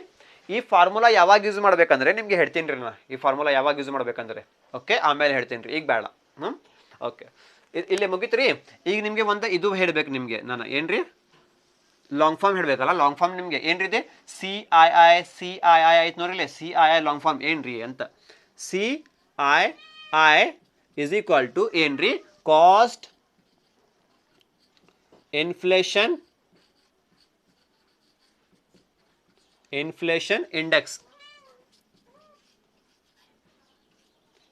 ಈ ಫಾರ್ಮುಲಾ ಯಾವಾಗ ಯೂಸ್ ಮಾಡ್ಬೇಕಂದ್ರೆ ನಿಮ್ಗೆ ಹೇಳ್ತೀನಿ ರೀ ನಾ, ಈ ಫಾರ್ಮುಲಾ ಯಾವಾಗ ಯೂಸ್ ಮಾಡ್ಬೇಕಂದ್ರೆ ಓಕೆ ಆಮೇಲೆ ಹೇಳ್ತೀನಿ ರೀ, ಈಗ ಬೇಡ. ಓಕೆ ಇಲ್ಲೇ ಮುಗಿತ್ರಿ. ಈಗ ನಿಮಗೆ ಒಂದು ಇದು ಹೇಳ್ಬೇಕು ನಿಮಗೆ ನಾನು, ಏನ್ರಿ ಲಾಂಗ್ ಫಾರ್ಮ್ ಹೇಳಬೇಕಲ್ಲ, ಲಾಂಗ್ ಫಾರ್ಮ್ ನಿಮಗೆ ಏನ್ರಿ ಇದೆ, ಸಿ ಐ ಐ ಐತ್ ನೋಡ್ರಿ, ಸಿ ಐ ಲಾಂಗ್ ಫಾರ್ಮ್ ಏನ್ರಿ ಅಂತ, C I is equal to ಏನ್ರಿ, ಕಾಸ್ಟ್ ಇನ್ಫ್ಲೇಷನ್ ಇಂಡೆಕ್ಸ್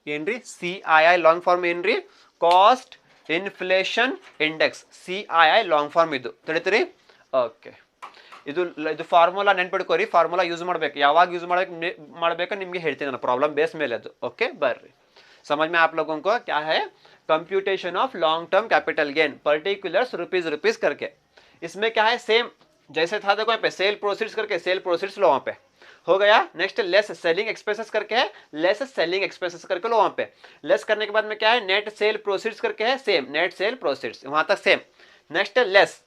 ಏನ್ರಿ, ಸಿ ಐ ಲಾಂಗ್ ಫಾರ್ಮ್ ಏನ್ರಿ, cost inflation index, C I long form ಇದು ತಿಳಿತೀರಿ. ಓಕೆ ಇದು ಫಾರ್ಮುಲಾ ನೆನ್ಪಿಡ್ಕೋರಿ, ಫಾರ್ಮುಲಾ ಯೂಸ್ ಮಾಡ್ಬೇಕು, ಯಾವಾಗ ಯೂಸ್ ಮಾಡ್ಬೇಕು ನಿಮ್ಗೆ ಹೇಳ್ತೀನಿ ನಾನು, ಪ್ರಾಬ್ಲಮ್ ಬೇಸ್ ಮೇಲೆ ಅದು. ओके ಬರ್ರಿ, समझ में आप लोगों को क्या है, computation of long term capital gain particulars rupees करके, इसमें क्या है सेम जैसे था देखो यहाँ पे सेल प्रोसीड्स करके, सेल प्रोसीड्स लो वहाँ पे हो गया, नेक्स्ट लेस सेलिंग एक्सपेंसेस करके है, लेस सेलिंग एक्सपेंसेस करके लो वहाँ पे, लेस करने के बाद में क्या है, नेट सेल प्रोसीड्स करके है, सेम नेट सेल प्रोसीड्स वहाँ तक सेम, नेक्स्ट लेस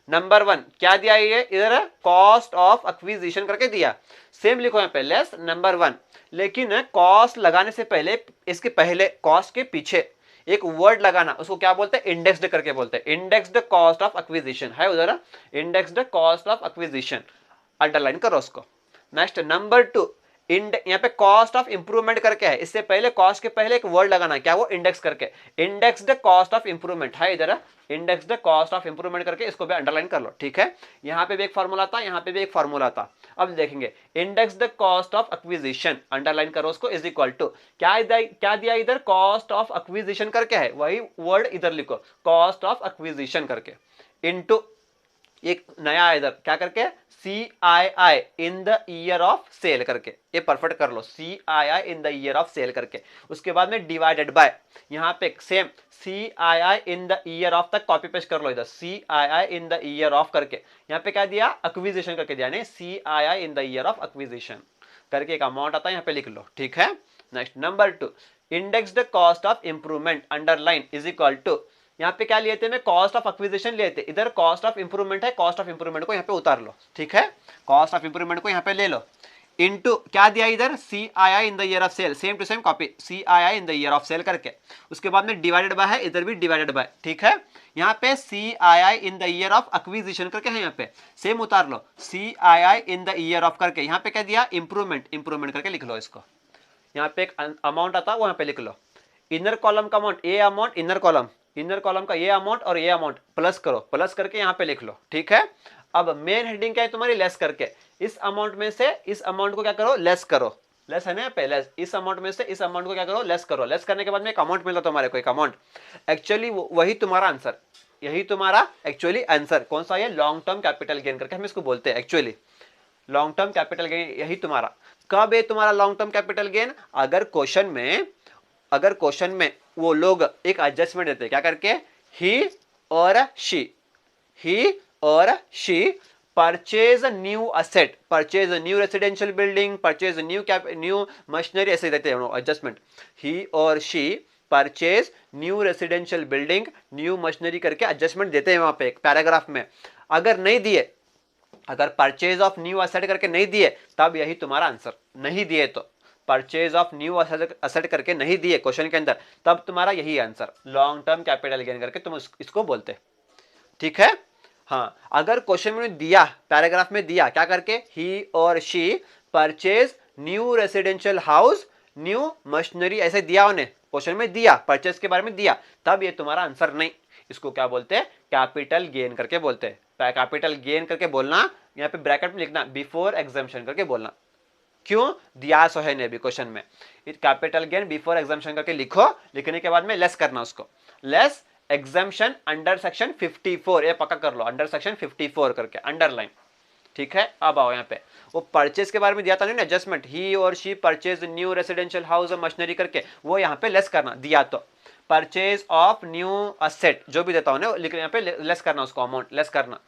नंबर 1 क्या दिया है इधर, कॉस्ट ऑफ एक्विजिशन करके दिया, सेम लिखो यहाँ पे लेस नंबर 1, लेकिन कॉस्ट लगाने से पहले, इसके पहले कॉस्ट के पीछे एक वर्ड लगाना, उसको क्या बोलते हैं, इंडेक्स्ड करके बोलते हैं, इंडेक्स्ड कॉस्ट ऑफ एक्विजिशन है उधर, indexed cost of acquisition underline करो उसको. नेक्स्ट नंबर 2 यहाँ पे कॉस्ट ऑफ इंप्रूवमेंट करके है, इससे पहले कॉस्ट के पहले एक वर्ड लगाना, क्या वो इंडेक्स करके, इंडेक्स्ड कॉस्ट ऑफ इंप्रूवमेंट है इधर, इंडेक्स्ड कॉस्ट ऑफ इंप्रूवमेंट करके इसको भी अंडरलाइन कर लो. ठीक है, यहाँ पे भी एक फार्मूला था, यहाँ पे भी एक फार्मूला था. अब देखेंगे indexed cost of acquisition underline करो उसको, इज इक्वल टू क्या दिया इधर, कॉस्ट ऑफ एक्विजिशन करके है, वही वर्ड इधर लिखो, कॉस्ट ऑफ एक्विजिशन करके इनटू एक नया इधर क्या करके, C I in the year of sale करके, ये परफेक्ट कर लो, C I in the year of sale करके, उसके बाद में डिवाइडेड बाय, यहाँ पे same C I in the year of तक कॉपी पेस्ट कर लो इधर, C I in the year of करके, यहाँ पे क्या दिया, एक्विजिशन करके दिया, नहीं सी I in the year of acquisition करके एक अमाउंट आता है, यहाँ पे लिख लो. ठीक है, next number 2 indexed cost of improvement underline is equal to, यहाँ पे क्या लिए थे, मैं कॉस्ट ऑफ एक्विजिशन लिए थे, इधर कॉस्ट ऑफ इंप्रूवमेंट है, कॉस्ट ऑफ इंप्रूवमेंट को यहाँ पे उतार लो. ठीक है, कॉस्ट ऑफ इंप्रूवमेंट को यहाँ पे ले लो, इनटू क्या दिया इधर, C I in the year of sale, same to same copy, C I in the year of sale करके, उसके बाद में डिवाइडेड बाय है, इधर भी डिवाइडेड बाय. ठीक है, यहाँ पे C I in the year of acquisition करके है, यहाँ पे सेम उतार लो, C I in the year of करके, यहाँ पे क्या दिया, इंप्रूवमेंट करके लिख लो इसको, यहाँ पे एक अमाउंट आता है वो यहाँ पे लिख लो, इनर कॉलम का अमाउंट, ए अमाउंट, इनर कॉलम का ये अमाउंट और ये अमाउंट प्लस करो, प्लस करके यहाँ पे लिख लो. ठीक है, अब मेन हेडिंग क्या है तुम्हारी, लेस करके, इस अमाउंट में से इस अमाउंट को क्या करो, लेस करो, लेस है ना पे, लेस, इस अमाउंट में से इस अमाउंट को क्या करो, लेस करो, लेस करने के बाद में एक अमाउंट मिलता तुम्हारे को, एक अमाउंट, एक्चुअली वही तुम्हारा आंसर, यही तुम्हारा एक्चुअली आंसर कौन सा है, लॉन्ग टर्म कैपिटल गेन करके हम इसको बोलते हैं, actually long term capital gain यही तुम्हारा. कब है तुम्हारा लॉन्ग टर्म कैपिटल गेन, अगर क्वेश्चन में वो लोग एक एडजस्टमेंट देते हैं, क्या करके, ही और she purchase new asset, purchase new residential building, purchase new machinery, ऐसे देते हैं एडजस्टमेंट, ही और she purchase new residential building, new machinery करके एडजस्टमेंट देते हैं वहां पे एक पैराग्राफ में. अगर नहीं दिए, अगर परचेज ऑफ न्यू असेट करके नहीं दिए, तब यही तुम्हारा आंसर, नहीं दिए तो परचेज ऑफ न्यू असेट करके नहीं दिए क्वेश्चन के अंदर, तब तुम्हारा यही answer long term capital gain करके तुम इसको बोलते. ठीक है, हाँ अगर क्वेश्चन में दिया, पैराग्राफ में दिया क्या करके, ही और she purchase new residential house, new machinery, ऐसे दिया उन्हें क्वेश्चन में दिया, परचेज के बारे में दिया, तब ये तुम्हारा आंसर नहीं, इसको क्या बोलते हैं, कैपिटल गेन करके बोलते हैं। कैपिटल गेन करके बोलना, यहाँ पे ब्रैकेट में लिखना बिफोर एग्जाम्पशन करके बोलना। क्यों दिया सो है अभी क्वेश्चन में, कैपिटल गेन बिफोर एग्जाम्पशन करके लिखो, लिखने के बाद में लेस करना उसको, लेस एग्जाम्पशन अंडर सेक्शन 54, ये पक्का कर लो, अंडर सेक्शन 54 करके अंडरलाइन। ठीक है, अब आओ यहाँ पे, वो परचेज के बारे में दिया था नहीं ना, एडजस्टमेंट, ही और she purchase new residential house और मशीनरी करके, वो यहाँ पे लेस करना दिया तो, परचेज ऑफ न्यू असेट जो भी देता हूँ ना, लेकिन यहाँ पे लेस करना उसको, अमाउंट लेस करना,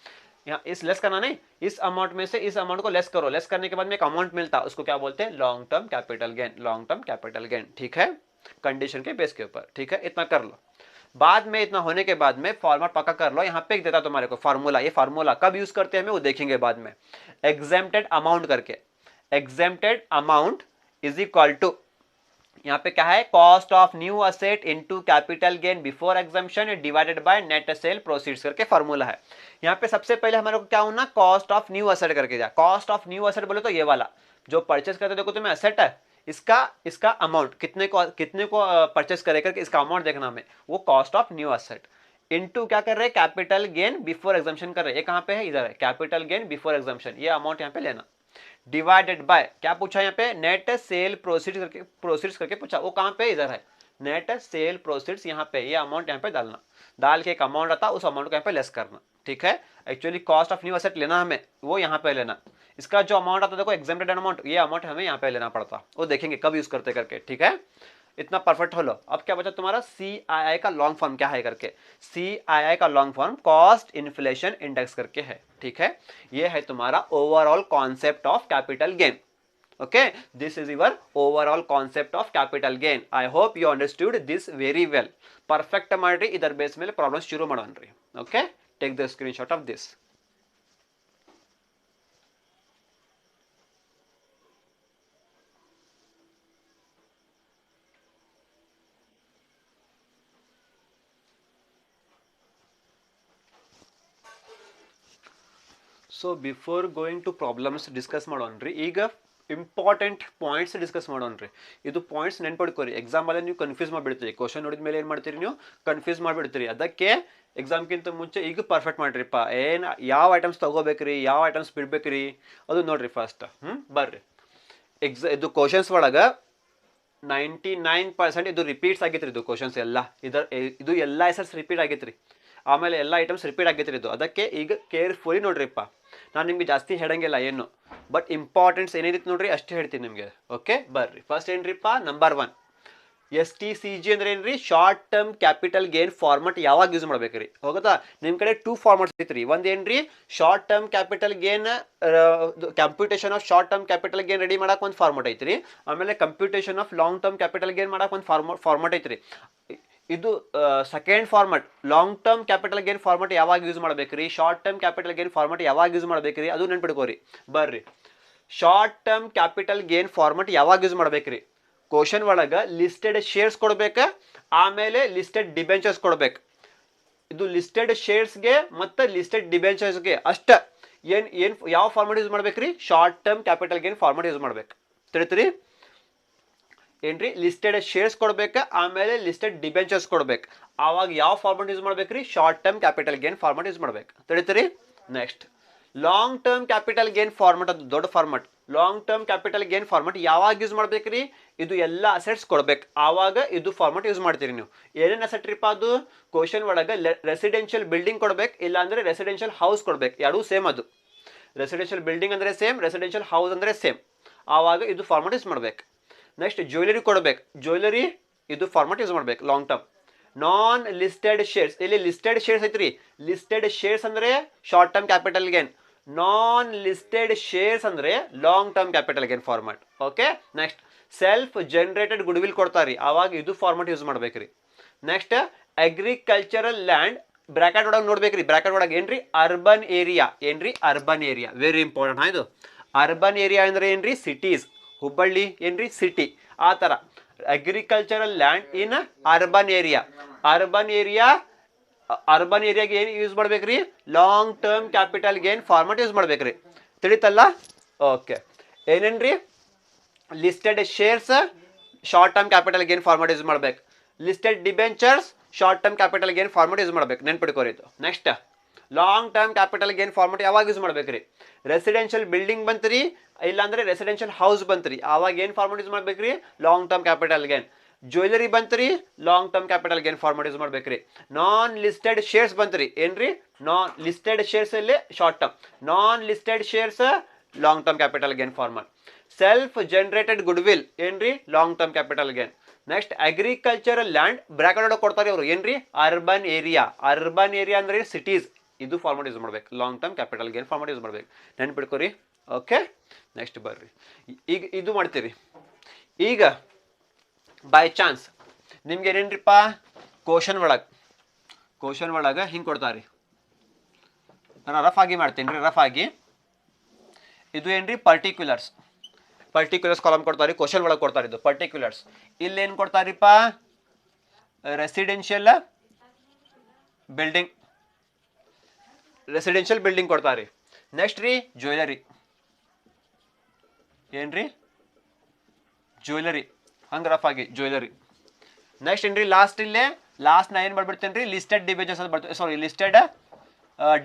यहाँ इस लेस करना नहीं, इस अमाउंट में से इस अमाउंट को लेस करो, लेस करने के बाद में एक अमाउंट मिलता, उसको क्या बोलते हैं, long term capital gain, long term capital gain. ठीक है, कंडीशन के बेस के ऊपर। ठीक है, इतना कर लो। बाद में इतना होने के बाद में फॉर्मेट पक्का कर लो, यहाँ पे एक देता तुम्हारे को फार्मूला, ये फार्मूला कब यूज करते हैं हमें वो देखेंगे बाद में, एग्जेम्प्टेड अमाउंट करके, exempted amount is equal to, यहाँ पे क्या है, cost of new asset into capital gain before exemption divided by net sale proceeds करके फार्मूला है। यहाँ पे सबसे पहले हमारे को क्या होना, कॉस्ट ऑफ न्यू असेट करके जा, कॉस्ट ऑफ न्यू असेट बोले तो ये वाला जो परचेस करते देखो तुम्हें असेट है, इसका अमाउंट कितने को परचेस करे करके इसका अमाउंट देखना हमें, वो cost of new asset into क्या कर रहे हैं, कैपिटल गेन बिफोर एग्जाम्पशन कर रहे हैं, ये कहाँ पे है, इधर है, कैपिटल गेन बिफोर एग्जाम्पशन, ये अमाउंट यहाँ पे लेना, डिवाइडेड बाय क्या पूछा यहाँ पे, नेट सेल प्रोसीड्स करके पूछा, वो कहाँ पे, इधर है, नेट सेल प्रोसीड्स, यहाँ पे ये अमाउंट यहाँ पे डालना, डाल के एक अमाउंट आता उस अमाउंट को यहाँ पे लेस करना। ठीक है, actually cost of new asset लेना हमें, वो यहाँ पे लेना, इसका जो अमाउंट आता देखो एग्जेम्प्टेड अमाउंट, ये अमाउंट हमें यहाँ पे लेना पड़ता, वो देखेंगे कब यूज करते करके। ठीक है, इतना परफेक्ट हो लो। अब क्या बचा तुम्हारा, CII का लॉन्ग फॉर्म क्या है करके, CII का long form cost inflation index करके है। ठीक है, ये है तुम्हारा overall concept of capital gain. Okay, this is your overall concept of capital gain. I hope you understood this very well, perfect ಮಾಡಿ ಇದರ ಬೇಸ್ ಮೇಲೆ ಪ್ರಾಬ್ಲಮ್ಸ್ ಶುರು ಮಾಡೋಣ್ರಿ। Okay, take the screenshot of this. So before going to problems discuss ಮಾಡೋಣ್ರಿ, ಈಗ ಇಂಪಾರ್ಟೆಂಟ್ ಪಾಯಿಂಟ್ಸ್ ಡಿಸ್ಕಸ್ ಮಾಡೋಣ್ರಿ। ಇದು ಪಾಯಿಂಟ್ಸ್ ನೆನ್ಪಡ್ಕೋರಿ, ಎಕ್ಸಾಮಲ್ಲಿ ನೀವು ಕನ್ಫ್ಯೂಸ್ ಮಾಡಿಬಿಡ್ತೀರಿ, ಕ್ವಶನ್ ನೋಡಿದ ಮೇಲೆ ಏನು ಮಾಡ್ತೀರಿ ನೀವು ಕನ್ಫ್ಯೂಸ್ ಮಾಡಿಬಿಡ್ತೀರಿ, ಅದಕ್ಕೆ ಎಕ್ಸಾಮ್ಗಿಂತ ಮುಂಚೆ ಈಗ ಪರ್ಫೆಕ್ಟ್ ಮಾಡಿರಿಪ್ಪ, ಏನು ಯಾವ ಐಟಮ್ಸ್ ತೊಗೋಬೇಕ್ರಿ, ಯಾವ ಐಟಮ್ಸ್ ಬಿಡ್ಬೇಕ್ರಿ ಅದು ನೋಡ್ರಿ ಫಸ್ಟ್। ಬರ್ರಿ, ಇದು ಕ್ವಶನ್ಸ್ ಒಳಗೆ 99% ಇದು ರಿಪೀಟ್ಸ್ ಆಗೈತ್ರಿ, ಇದು ಕ್ವಶನ್ಸ್ ಎಲ್ಲ ಇದು ಎಲ್ಲ ಎಸರ್ಸ್ ರಿಪೀಟ್ ಆಗೈತ್ರಿ, ಆಮೇಲೆ ಎಲ್ಲ ಐಟಮ್ಸ್ ರಿಪೀಟ್ ಆಗೈತ್ರಿ ಇದು, ಅದಕ್ಕೆ ಈಗ ಕೇರ್ಫುಲಿ ನೋಡ್ರಿಪ್ಪ, ನಾನು ನಿಮ್ಗೆ ಜಾಸ್ತಿ ಹೇಳಂಗಿಲ್ಲ ಏನು, ಬಟ್ ಇಂಪಾರ್ಟೆನ್ಸ್ ಏನಿತ್ತು ನೋಡ್ರಿ ಅಷ್ಟೇ ಹೇಳ್ತೀನಿ ನಿಮಗೆ। ಓಕೆ, ಬರ್ರಿ ಫಸ್ಟ್ ಏನ್ರಿಪ್ಪ, ನಂಬರ್ 1 STCG ಅಂದ್ರೆ ಏನ್ರಿ, short term capital gain format ಯಾವಾಗ ಯೂಸ್ ಮಾಡ್ಬೇಕ್ರಿ, ಹೋಗುತ್ತಾ ನಿಮ್ಮ ಕಡೆ 2 ಫಾರ್ಮೆಟ್ಸ್ ಐತ್ರಿ, ಒಂದ್ ಏನ್ರಿ short term capital gain, computation of short term capital gain ready ಮಾಡಕ್ ಒಂದು ಫಾರ್ಮೆಟ್ ಐತ್ರಿ, ಆಮೇಲೆ computation of long term capital gain ಮಾಡಕ್ ಒಂದು ಫಾರ್ಮೆಟ್ ಐತ್ರಿ। ಇದು second format, long term capital gain format ಯಾವಾಗ ಯೂಸ್ ಮಾಡ್ಬೇಕ್ರಿ, short term capital gain format ಯಾವಾಗ ಯೂಸ್ ಮಾಡ್ಬೇಕ್ರಿ ಅದು ನೆನ್ಪಿಡ್ಕೋರಿ। ಬರ್ರಿ, short term capital gain format ಯಾವಾಗ ಯೂಸ್ ಮಾಡ್ಬೇಕ್ರಿ, ಕ್ವಶನ್ ಒಳಗೆ ಲಿಸ್ಟೆಡ್ ಶೇರ್ಸ್ ಕೊಡ್ಬೇಕು, ಆಮೇಲೆ ಲಿಸ್ಟೆಡ್ ಡಿಬೆಂಚರ್ಸ್ ಕೊಡ್ಬೇಕು, ಇದು ಲಿಸ್ಟೆಡ್ ಶೇರ್ಸ್ಗೆ ಮತ್ತು ಲಿಸ್ಟೆಡ್ ಡಿಬೆಂಚರ್ಸ್ಗೆ ಅಷ್ಟ ಯಾವ ಫಾರ್ಮೆಟ್ ಯೂಸ್ ಮಾಡ್ಬೇಕ್ರಿ, short term capital gain format use ಮಾಡ್ಬೇಕು, ತಿಳಿತ್ರಿ ಏನ್ರಿ, ಲಿಸ್ಟೆಡ್ ಶೇರ್ಸ್ ಕೊಡ್ಬೇಕು, ಆಮೇಲೆ ಲಿಸ್ಟೆಡ್ ಡಿಬೆಂಚರ್ಸ್ ಕೊಡ್ಬೇಕು, ಆವಾಗ ಯಾವ ಫಾರ್ಮೆಟ್ ಯೂಸ್ ಮಾಡ್ಬೇಕ್ರಿ, short term capital gain format use ಮಾಡ್ಬೇಕು, ತಿಳಿತ್ರಿ। Next long term capital gain format, ಅದು ದೊಡ್ಡ format, long term capital gain format ಯಾವಾಗ ಯೂಸ್ ಮಾಡ್ಬೇಕ್ರಿ, ಇದು ಎಲ್ಲ ಅಸೆಟ್ಸ್ ಕೊಡ್ಬೇಕು, ಆವಾಗ ಇದು ಫಾರ್ಮೆಟ್ ಯೂಸ್ ಮಾಡ್ತೀರಿ ನೀವು। ಏನೇನು ಅಸೆಟ್ ರೀಪ, ಅದು ಕ್ವಶನ್ ಒಳಗೆ ರೆಸಿಡೆನ್ಷಿಯಲ್ ಬಿಲ್ಡಿಂಗ್ ಕೊಡ್ಬೇಕು, ಇಲ್ಲ ಅಂದ್ರೆ ರೆಸಿಡೆನ್ಷಿಯಲ್ ಹೌಸ್ ಕೊಡ್ಬೇಕು, ಎರಡೂ ಸೇಮ್, ಅದು ರೆಸಿಡೆನ್ಷಿಯಲ್ ಬಿಲ್ಡಿಂಗ್ ಅಂದ್ರೆ ಸೇಮ್, ರೆಸಿಡೆನ್ಷಿಯಲ್ ಹೌಸ್ ಅಂದ್ರೆ ಸೇಮ್, ಆವಾಗ ಇದು ಫಾರ್ಮೆಟ್ ಯೂಸ್ ಮಾಡ್ಬೇಕು। ನೆಕ್ಸ್ಟ್ ಜ್ಯುವೆಲರಿ ಕೊಡ್ಬೇಕು, ಜ್ಯುವೆಲರಿ ಇದು ಫಾರ್ಮೆಟ್ ಯೂಸ್ ಮಾಡ್ಬೇಕು long term. Non listed shares, ಇಲ್ಲಿ ಲಿಸ್ಟೆಡ್ ಶೇರ್ಸ್ ಐತ್ರಿ, ಲಿಸ್ಟೆಡ್ ಶೇರ್ಸ್ ಅಂದ್ರೆ ಶಾರ್ಟ್ ಟರ್ಮ್ ಕ್ಯಾಪಿಟಲ್ ಗೇನ್, ನಾನ್ ಲಿಸ್ಟೆಡ್ ಶೇರ್ಸ್ ಅಂದ್ರೆ long term capital gain format. Okay, next self generated good will ಕೊಡ್ತಾರಿ, ಆವಾಗ ಇದು ಫಾರ್ಮೆಟ್ ಯೂಸ್ ಮಾಡ್ಬೇಕ್ರಿ। ನೆಕ್ಸ್ಟ್ ಅಗ್ರಿಕಲ್ಚರಲ್ ಲ್ಯಾಂಡ್, ಬ್ರಾಕೆಟ್ ಒಳಗೆ ನೋಡ್ಬೇಕ್ರಿ, ಬ್ರಾಕೆಟ್ ಒಳಗೆ ಏನ್ರಿ, ಅರ್ಬನ್ ಏರಿಯಾ, ಏನ್ರಿ ಅರ್ಬನ್ ಏರಿಯಾ, ವೆರಿ ಇಂಪಾರ್ಟೆಂಟ್ ಇದು, ಅರ್ಬನ್ ಏರಿಯಾ ಅಂದ್ರೆ ಏನ್ರಿ, ಸಿಟೀಸ್, ಹುಬ್ಬಳ್ಳಿ ಏನ್ರಿ ಸಿಟಿ, ಆ ತರ agricultural land in urban area, urban ಏರಿಯಾಗೆ ಏನು ಯೂಸ್ ಮಾಡ್ಬೇಕ್ರಿ, long term capital gain format use ಮಾಡ್ಬೇಕ್ರಿ, ತಿಳಿತಲ್ಲ। ಓಕೆ, ಏನೇನ್ರಿ, listed shares short term capital gain format use ಮಾಡ್ಬೇಕು, listed debentures short term capital gain format use ಮಾಡ್ಬೇಕು, ನೆನ್ಪಿಡ್ಕೋರಿ ಇದು. Next long term capital gain format ಯಾವಾಗ ಯೂಸ್ ಮಾಡ್ಬೇಕ್ರಿ? ರೆಸಿಡೆನ್ಷಿಯಲ್ ಬಿಲ್ಡಿಂಗ್ ಬಂತ್ರಿ, ಇಲ್ಲಾಂದ್ರೆ ರೆಸಿಡೆನ್ಷಿಯಲ್ ಹೌಸ್ ಬಂತ್ರಿ, ಆವಾಗ ಏನು ಫಾರ್ಮೆಟ್ ಯೂಸ್ ಮಾಡ್ಬೇಕ್ರಿ? Long term capital gain. Jewellery ಬಂತ್ರಿ, long term capital gain format use ಮಾಡ್ಬೇಕ್ರಿ. ನಾನ್ ಲಿಸ್ಟೆಡ್ ಶೇರ್ಸ್ ಬಂತ್ರಿ, ಏನ್ರಿ? ನಾನ್ ಲಿಸ್ಟೆಡ್ ಶೇರ್ಸ್ ಅಲ್ಲಿ short term, non listed shares long term capital gain format. Self generated goodwill ಏನ್ರಿ? Long term capital gain. Next agricultural land bracket ಒಳಗೆ ಕೊಡ್ತಾರೆ ಅವರು, ಏನ್ರಿ? Urban area. ಅರ್ಬನ್ ಏರಿಯಾ ಅಂದ್ರೆ ಸಿಟೀಸ್, ಇದು ಫಾರ್ಮೆಟ್ ಯೂಸ್ ಮಾಡ್ಬೇಕು, long term capital gain format use ಮಾಡ್ಬೇಕು, ನೆನ್ಪಿಡ್ಕೋರಿ. ಓಕೆ, ನೆಕ್ಸ್ಟ್ ಬರ್ರಿ. ಈಗ ಇದು ಮಾಡ್ತೀರಿ. ಈಗ ಬೈ ಚಾನ್ಸ್ ನಿಮ್ಗೆ ಏನೇನ್ರಿಪ್ಪ ಕ್ವಶನ್ ಒಳಗೆ ಹಿಂಗೆ ಕೊಡ್ತಾರೆ. ನಾನು ರಫ್ ಆಗಿ ಮಾಡ್ತೀನಿ ರೀ, ರಫ್ ಆಗಿ. ಇದು ಏನ್ರಿ? ಪರ್ಟಿಕ್ಯುಲರ್ಸ್ ಕಾಲಮ್ ಕೊಡ್ತಾರೆ, ಕ್ವಶನ್ ಒಳಗೆ ಕೊಡ್ತಾರೆ ಇದು ಪರ್ಟಿಕ್ಯುಲರ್ಸ್. ಇಲ್ಲೇನು ಕೊಡ್ತಾರಿಪ್ಪ? ರೆಸಿಡೆನ್ಷಿಯಲ್ ಬಿಲ್ಡಿಂಗ್ ಕೊಡ್ತಾರೆ. ನೆಕ್ಸ್ಟ್ ರೀ ಜ್ಯುವೆಲರಿ, ಏನ್ರಿ? ಜ್ಯುವೆಲರಿ, ಹಂಗೆ ರಫ್ ಆಗಿ ಜ್ಯುವೆಲರಿ. ನೆಕ್ಸ್ಟ್ ಏನ್ರಿ? ಲಾಸ್ಟ್ ನಾ ಏನು ಮಾಡ್ಬಿಡ್ತೇನೆ ರೀ? ಲಿಸ್ಟೆಡ್ ಡಿಬೆಂಚರ್ಸ್ ಅಂತ ಬರ್ತೇನೆ, ಸಾರಿ ಲಿಸ್ಟೆಡ್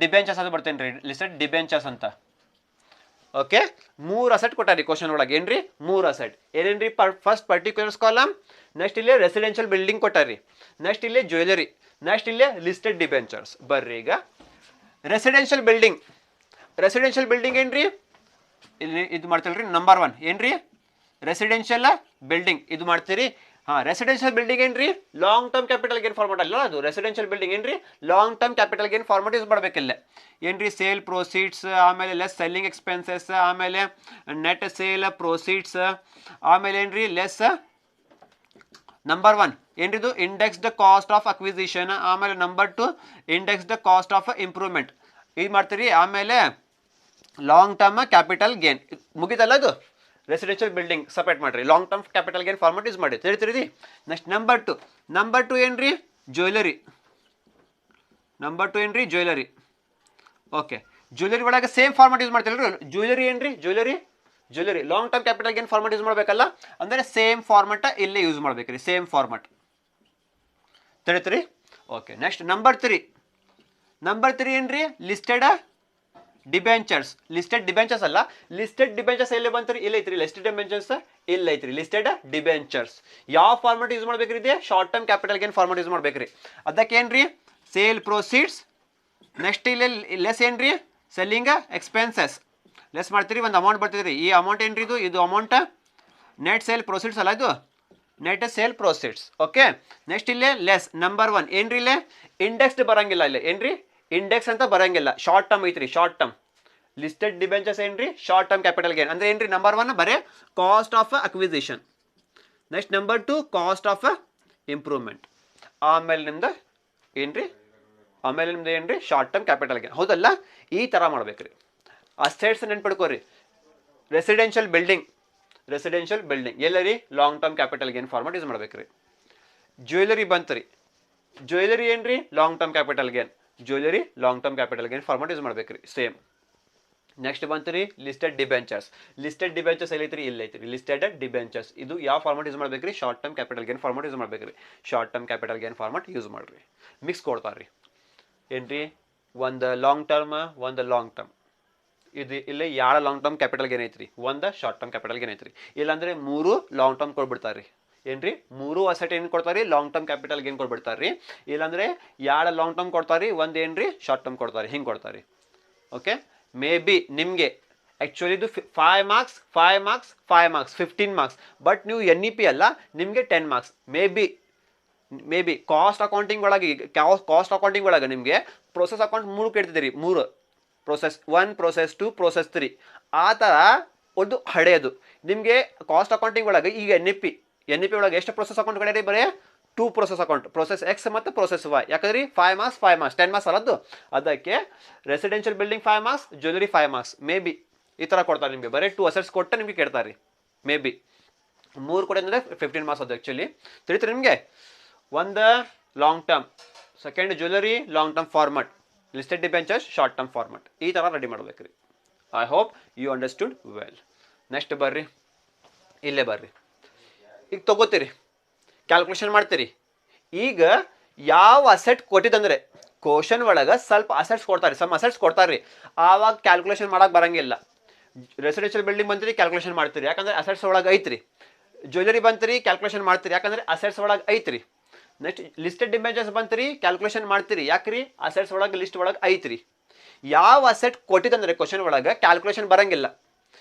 ಡಿಬೆಂಚರ್ಸ್ ಅಂತ ಬರ್ತೇನೆ ರೀ, ಲಿಸ್ಟೆಡ್ ಡಿಬೆಂಚರ್ಸ್ ಅಂತ. ಓಕೆ, 3 ಅಸೆಟ್ ಕೊಟ್ಟಾರಿ ಕ್ವಶನ್ ಒಳಗೆ, ಏನ್ರಿ? 3 ಅಸೆಟ್ ಏನೇನ್ರಿ? ಫಸ್ಟ್ ಪರ್ಟಿಕ್ಯುಲರ್ಸ್ ಕಾಲಮ್, ನೆಕ್ಸ್ಟ್ ಇಲ್ಲೇ ರೆಸಿಡೆನ್ಷಿಯಲ್ ಬಿಲ್ಡಿಂಗ್ ಕೊಟ್ಟಾರಿ, ನೆಕ್ಸ್ಟ್ ಇಲ್ಲೇ ಜ್ಯುವೆಲರಿ, ನೆಕ್ಸ್ಟ್ ಇಲ್ಲೇ ಲಿಸ್ಟೆಡ್ ಡಿಬೆಂಚರ್ಸ್. ಬರ್ರಿ ಈಗ ರೆಸಿಡೆನ್ಷಿಯಲ್ ಬಿಲ್ಡಿಂಗ್ ಏನ್ರಿ? ಇಲ್ಲಿ ಇದು ಮಾಡ್ತಿಲ್ರಿ, ನಂಬರ್ 1 ಏನ್ರಿ? ರೆಸಿಡೆನ್ಷಿಯಲ್ ಬಿಲ್ಡಿಂಗ್ ಇದು ಮಾಡ್ತೀರಿ. ರೆಸಿಡೆನ್ಷಿಯಲ್ ಬಿಲ್ಡಿಂಗ್ ಏನ್ರಿ? Long term capital gain format ಅಲ್ಲ ಅದು. ರೆಸಿಡೆನ್ಷಿಯಲ್ ಬಿಲ್ಡಿಂಗ್ ಏನ್ರಿ? Long term capital gain format use ಮಾಡ್ಬೇಕಿಲ್ಲ, ಏನ್ರಿ? ಸೇಲ್ ಪ್ರೊಸೀಡ್ಸ್, ಆಮೇಲೆ ಲೆಸ್ ಸೆಲ್ಲಿಂಗ್ ಎಕ್ಸ್ಪೆನ್ಸಸ್, ಆಮೇಲೆ ನೆಟ್ ಸೇಲ್ ಪ್ರೊಸೀಡ್ಸ್, ಆಮೇಲೆ ಏನ್ರಿ? ಲೆಸ್ ನಂಬರ್ 1 ಏನ್ರಿದು? ಇಂಡೆಕ್ಸ್ಡ್ ಕಾಸ್ಟ್ ಆಫ್ ಅಕ್ವಿಸಿಷನ್, ಆಮೇಲೆ number 2 indexed cost of improvement ಇದು ಮಾಡ್ತೀರಿ. ಆಮೇಲೆ ಲಾಂಗ್ ಟರ್ಮ್ ಕ್ಯಾಪಿಟಲ್ ಗೇನ್ ಮುಗಿತಲ್ಲ ಅದು. ರೆಸಿಡೆನ್ಷಿಯಲ್ ಬಿಲ್ಡಿಂಗ್ ಸಪ್ರೇಟ್ ಮಾಡ್ರಿ, long term capital gain format use ಮಾಡಿ, ತಿಳಿತೀರಿ. ನೆಕ್ಸ್ಟ್ ನಂಬರ್ 2 ಏನ್ರಿ? ಜ್ಯುವೆಲರಿ. ಓಕೆ, ಜ್ಯುವೆಲರಿ ಒಳಗೆ ಸೇಮ್ ಫಾರ್ಮೆಟ್ ಯೂಸ್ ಮಾಡ್ತಿಲ್ರಿ. ಜ್ಯುವೆಲರಿ ಏನ್ರಿ? Jewellery long term capital gain format use ಮಾಡಬೇಕಲ್ಲ, ಅಂದರೆ ಸೇಮ್ ಫಾರ್ಮೆಟ್ ಇಲ್ಲೇ ಯೂಸ್ ಮಾಡ್ಬೇಕ್ರಿ, ಸೇಮ್ ಫಾರ್ಮೆಟ್, ತಿಳಿತೀರಿ. ಓಕೆ, ನೆಕ್ಸ್ಟ್ ನಂಬರ್ 3 ಏನ್ರಿ? ಲಿಸ್ಟೆಡ್ ಡಿಬೆಂಚರ್ಸ್ ಅಲ್ಲ, ಲಿಸ್ಟೆಡ್ ಡಿಬೆಂಚರ್ಸ್ ಎಲ್ಲಿ ಬಂತ್ರಿ? ಇಲ್ಲ ಐತ್ರಿ ಲಿಸ್ಟೆಡ್ ಡಿಬೆಂಚರ್ಸ್, ಇಲ್ಲ ಐತ್ರಿ ಲಿಸ್ಟೆಡ್ ಡಿಬೆಂಚರ್ಸ್. ಯಾವ ಫಾರ್ಮೆಟ್ ಯೂಸ್ ಮಾಡ್ಬೇಕ್ರಿ? ಇದೆ short term capital gain format use ಮಾಡ್ಬೇಕ್ರಿ. ಅದಕ್ಕೆ ಏನ್ರಿ? ಸೇಲ್ ಪ್ರೊಸೀಡ್ಸ್, ನೆಕ್ಸ್ಟ್ ಇಲ್ಲಿ ಲೆಸ್ ಏನ್ರಿ? ಸೆಲ್ಲಿಂಗ್ ಎಕ್ಸ್ಪೆನ್ಸಸ್ ಲೆಸ್ ಮಾಡ್ತೀರಿ, ಒಂದು ಅಮೌಂಟ್ ಬರ್ತಿದ್ರಿ. ಈ ಅಮೌಂಟ್ ಏನ್ರಿ? ಇದು ಅಮೌಂಟ್ ನೆಟ್ ಸೇಲ್ ಪ್ರೊಸೀಡ್ಸ್ ಅಲ್ಲ, ಇದು net sale proceeds. Okay, next ಇಲ್ಲೇ ಲೆಸ್ ನಂಬರ್ 1 ಏನ್ರಿ? ಇಲ್ಲೇ ಇಂಡೆಕ್ಸ್ಡ್ ಬರಂಗಿಲ್ಲ, ಇಲ್ಲ ಏನ್ರಿ? ಇಂಡೆಕ್ಸ್ ಅಂತ ಬರಂಗಿಲ್ಲ, ಶಾರ್ಟ್ ಟರ್ಮ್ ಐತ್ರಿ, ಶಾರ್ಟ್ ಟರ್ಮ್. ಲಿಸ್ಟೆಡ್ ಡಿಬೆಂಚರ್ಸ್ ಏನ್ರಿ? ಶಾರ್ಟ್ ಟರ್ಮ್ ಕ್ಯಾಪಿಟಲ್ ಗೇನ್ ಅಂದ್ರೆ ಏನ್ರಿ? ನಂಬರ್ 1 ಬರೇ cost of acquisition, next number 2 cost of improvement, ಆಮೇಲೆ ನಿಮ್ದು ಏನ್ರಿ? Short term capital gain. ಹೌದಲ್ಲ? ಈ ಥರ ಮಾಡ್ಬೇಕ್ರಿ. ಅಸೆಟ್ಸ್ ನೆನ್ಪಿಡ್ಕೋರಿ. ರೆಸಿಡೆನ್ಷಿಯಲ್ ಬಿಲ್ಡಿಂಗ್ ಎಲ್ಲರಿ? Long term capital gain format use ಮಾಡ್ಬೇಕ್ರಿ. ಜ್ಯುವೆಲರಿ ಬಂತ್ರಿ, ಜ್ಯುವೆಲರಿ ಏನ್ರಿ? Long term capital gain format use ಮಾಡ್ಬೇಕ್ರಿ, ಸೇಮ್. ನೆಕ್ಸ್ಟ್ ಬಂತ್ರಿ ಲಿಸ್ಟೆಡ್ ಡಿಬೆಂಚರ್ಸ್ ಎಲ್ಲೈತ್ರಿ? ಇಲ್ಲ ಐತ್ರಿ ಲಿಸ್ಟೆಡ್ ಡಿಬೆಂಚರ್ಸ್. ಇದು ಯಾವ ಫಾರ್ಮೆಟ್ ಯೂಸ್ ಮಾಡ್ಬೇಕ್ರಿ? Short term capital gain format use ಮಾಡ್ಬೇಕ್ರಿ. Short term capital gain format use ಮಾಡ್ರಿ. ಮಿಕ್ಸ್ ಕೊಡ್ತಾರ್ರಿ, ಏನ್ರಿ? ಒಂದು ಲಾಂಗ್ ಟರ್ಮ್, ಇದು ಇಲ್ಲಿ ಯಾವ ಲಾಂಗ್ ಟರ್ಮ್ ಕ್ಯಾಪಿಟಲ್ ಗೇನ್ ಐತ್ರಿ, ಒಂದು ಶಾರ್ಟ್ ಟರ್ಮ್ ಕ್ಯಾಪಿಟಲ್ ಗೇನ್ ಐತ್ರಿ. ಇಲ್ಲಾಂದ್ರೆ 3 ಲಾಂಗ್ ಟರ್ಮ್ ಕೊಡ್ಬಿಡ್ತಾರ್ರಿ, ಏನ್ರಿ? 3 ಅಸೆಟ್ ಏನು ಕೊಡ್ತಾರಿ? ಲಾಂಗ್ ಟರ್ಮ್ ಕ್ಯಾಪಿಟಲ್ ಗೇನ್ ಕೊಡ್ಬಿಡ್ತಾರ್ರಿ. ಇಲ್ಲಾಂದ್ರೆ 2 ಲಾಂಗ್ ಟರ್ಮ್ ಕೊಡ್ತಾರಿ, ಒಂದು ಏನ್ರಿ? ಶಾರ್ಟ್ ಟರ್ಮ್ ಕೊಡ್ತಾರಿ, ಹಿಂಗೆ ಕೊಡ್ತಾರಿ. ಓಕೆ, ಮೇ ಬಿ ನಿಮಗೆ ಆ್ಯಕ್ಚುಲಿ ಇದು 5 ಮಾರ್ಕ್ಸ್ 15 ಮಾರ್ಕ್ಸ್, ಬಟ್ ನೀವು NEP ಅಲ್ಲ, ನಿಮಗೆ 10 marks. May be cost accounting ಒಳಗೆ ನಿಮಗೆ process account 3 ಕೇಳ್ತಿದ್ದೀರಿ, 3 process 1, process 2, process 3 ಆ ಥರ ಒಂದು ಹಳೆಯದು. ನಿಮಗೆ ಕಾಸ್ಟ್ ಅಕೌಂಟಿಂಗ್ ಒಳಗೆ ಈಗ NEP ಒಳಗೆ ಎಷ್ಟು ಪ್ರೊಸೆಸ್ ಅಕೌಂಟ್ ಕಡೆ ಬರೀ 2 ಪ್ರೊಸೆಸ್ ಅಕೌಂಟ್, ಪ್ರೊಸೆಸ್ X ಮತ್ತು ಪ್ರೊಸೆಸ್ Y. ಯಾಕಂದ್ರೆ 5 ಮಾರ್ಕ್ಸ್ 10 ಮಾರ್ಕ್ಸ್ ಅಲ್ಲದ್ದು. ಅದಕ್ಕೆ residential building 5 marks, jewellery 5 marks. May be ಈ ಥರ ಕೊಡ್ತಾರೆ ನಿಮಗೆ, ಬರೀ 2 ಅಸೆಟ್ಸ್ ಕೊಟ್ಟು ನಿಮಗೆ ಕೇಳ್ತಾರೆ. ಮೇ ಬಿ 3 ಕೊಡೋದಂದ್ರೆ 15 ಮಾರ್ಕ್ಸ್ ಅದು ಆ್ಯಕ್ಚುಲಿ. ತಿಳಿತೀರಿ ನಿಮಗೆ? ಒಂದು long term, second jewellery long term format, listed debentures short term format, ಈ ಥರ ರೆಡಿ ಮಾಡ್ಬೇಕ್ರಿ. I hope you understood well. Next ಬರ್ರಿ, ಇಲ್ಲೇ ಬರ್ರಿ. ಈಗ ತಗೋತೀರಿ, ಕ್ಯಾಲ್ಕುಲೇಷನ್ ಮಾಡ್ತೀರಿ. ಈಗ ಯಾವ ಅಸೆಟ್ ಕೊಟ್ಟಿದಂದ್ರೆ ಕ್ವಶನ್ ಒಳಗೆ ಸ್ವಲ್ಪ ಅಸೆಟ್ಸ್ ಕೊಡ್ತಾರೆ, ಸಮ್ ಅಸೆಟ್ಸ್ ಕೊಡ್ತಾರೆ, ಆವಾಗ ಕ್ಯಾಲ್ಕುಲೇಷನ್ ಮಾಡಕ್ ಬರಂಗಿಲ್ಲ. ರೆಸಿಡೆನ್ಷಿಯಲ್ ಬಿಲ್ಡಿಂಗ್ ಬಂತೀರಿ ಕ್ಯಾಲ್ಕುಲೇಷನ್ ಮಾಡ್ತೀರಿ, ಯಾಕಂದ್ರೆ ಅಸೆಟ್ಸ್ ಒಳಗೆ ಐತ್ರಿ. ಜ್ಯುವೆಲರಿ ಬಂತೀರಿ ಕ್ಯಾಲ್ಕುಲೇಷನ್ ಮಾಡ್ತೀರಿ, ಯಾಕಂದ್ರೆ ಅಸೆಟ್ಸ್ ಒಳಗೆ ಐತ್ರಿ. ನೆಕ್ಸ್ಟ್ ಲಿಸ್ಟೆಡ್ ಡಿಬೆಂಚರ್ಸ್ ಬಂತೀರಿ ಕ್ಯಾಲ್ಕುಲೇಷನ್ ಮಾಡ್ತೀರಿ, ಯಾಕ್ರಿ ಅಸೆಟ್ಸ್ ಒಳಗೆ ಲಿಸ್ಟ್ ಒಳಗೆ ಐತ್ರಿ. ಯಾವ ಅಸೆಟ್ ಕೊಟ್ಟಿದಂದ್ರೆ ಕ್ವಶನ್ ಒಳಗೆ ಕ್ಯಾಲ್ಕುಲೇಷನ್ ಬರಂಗಿಲ್ಲ,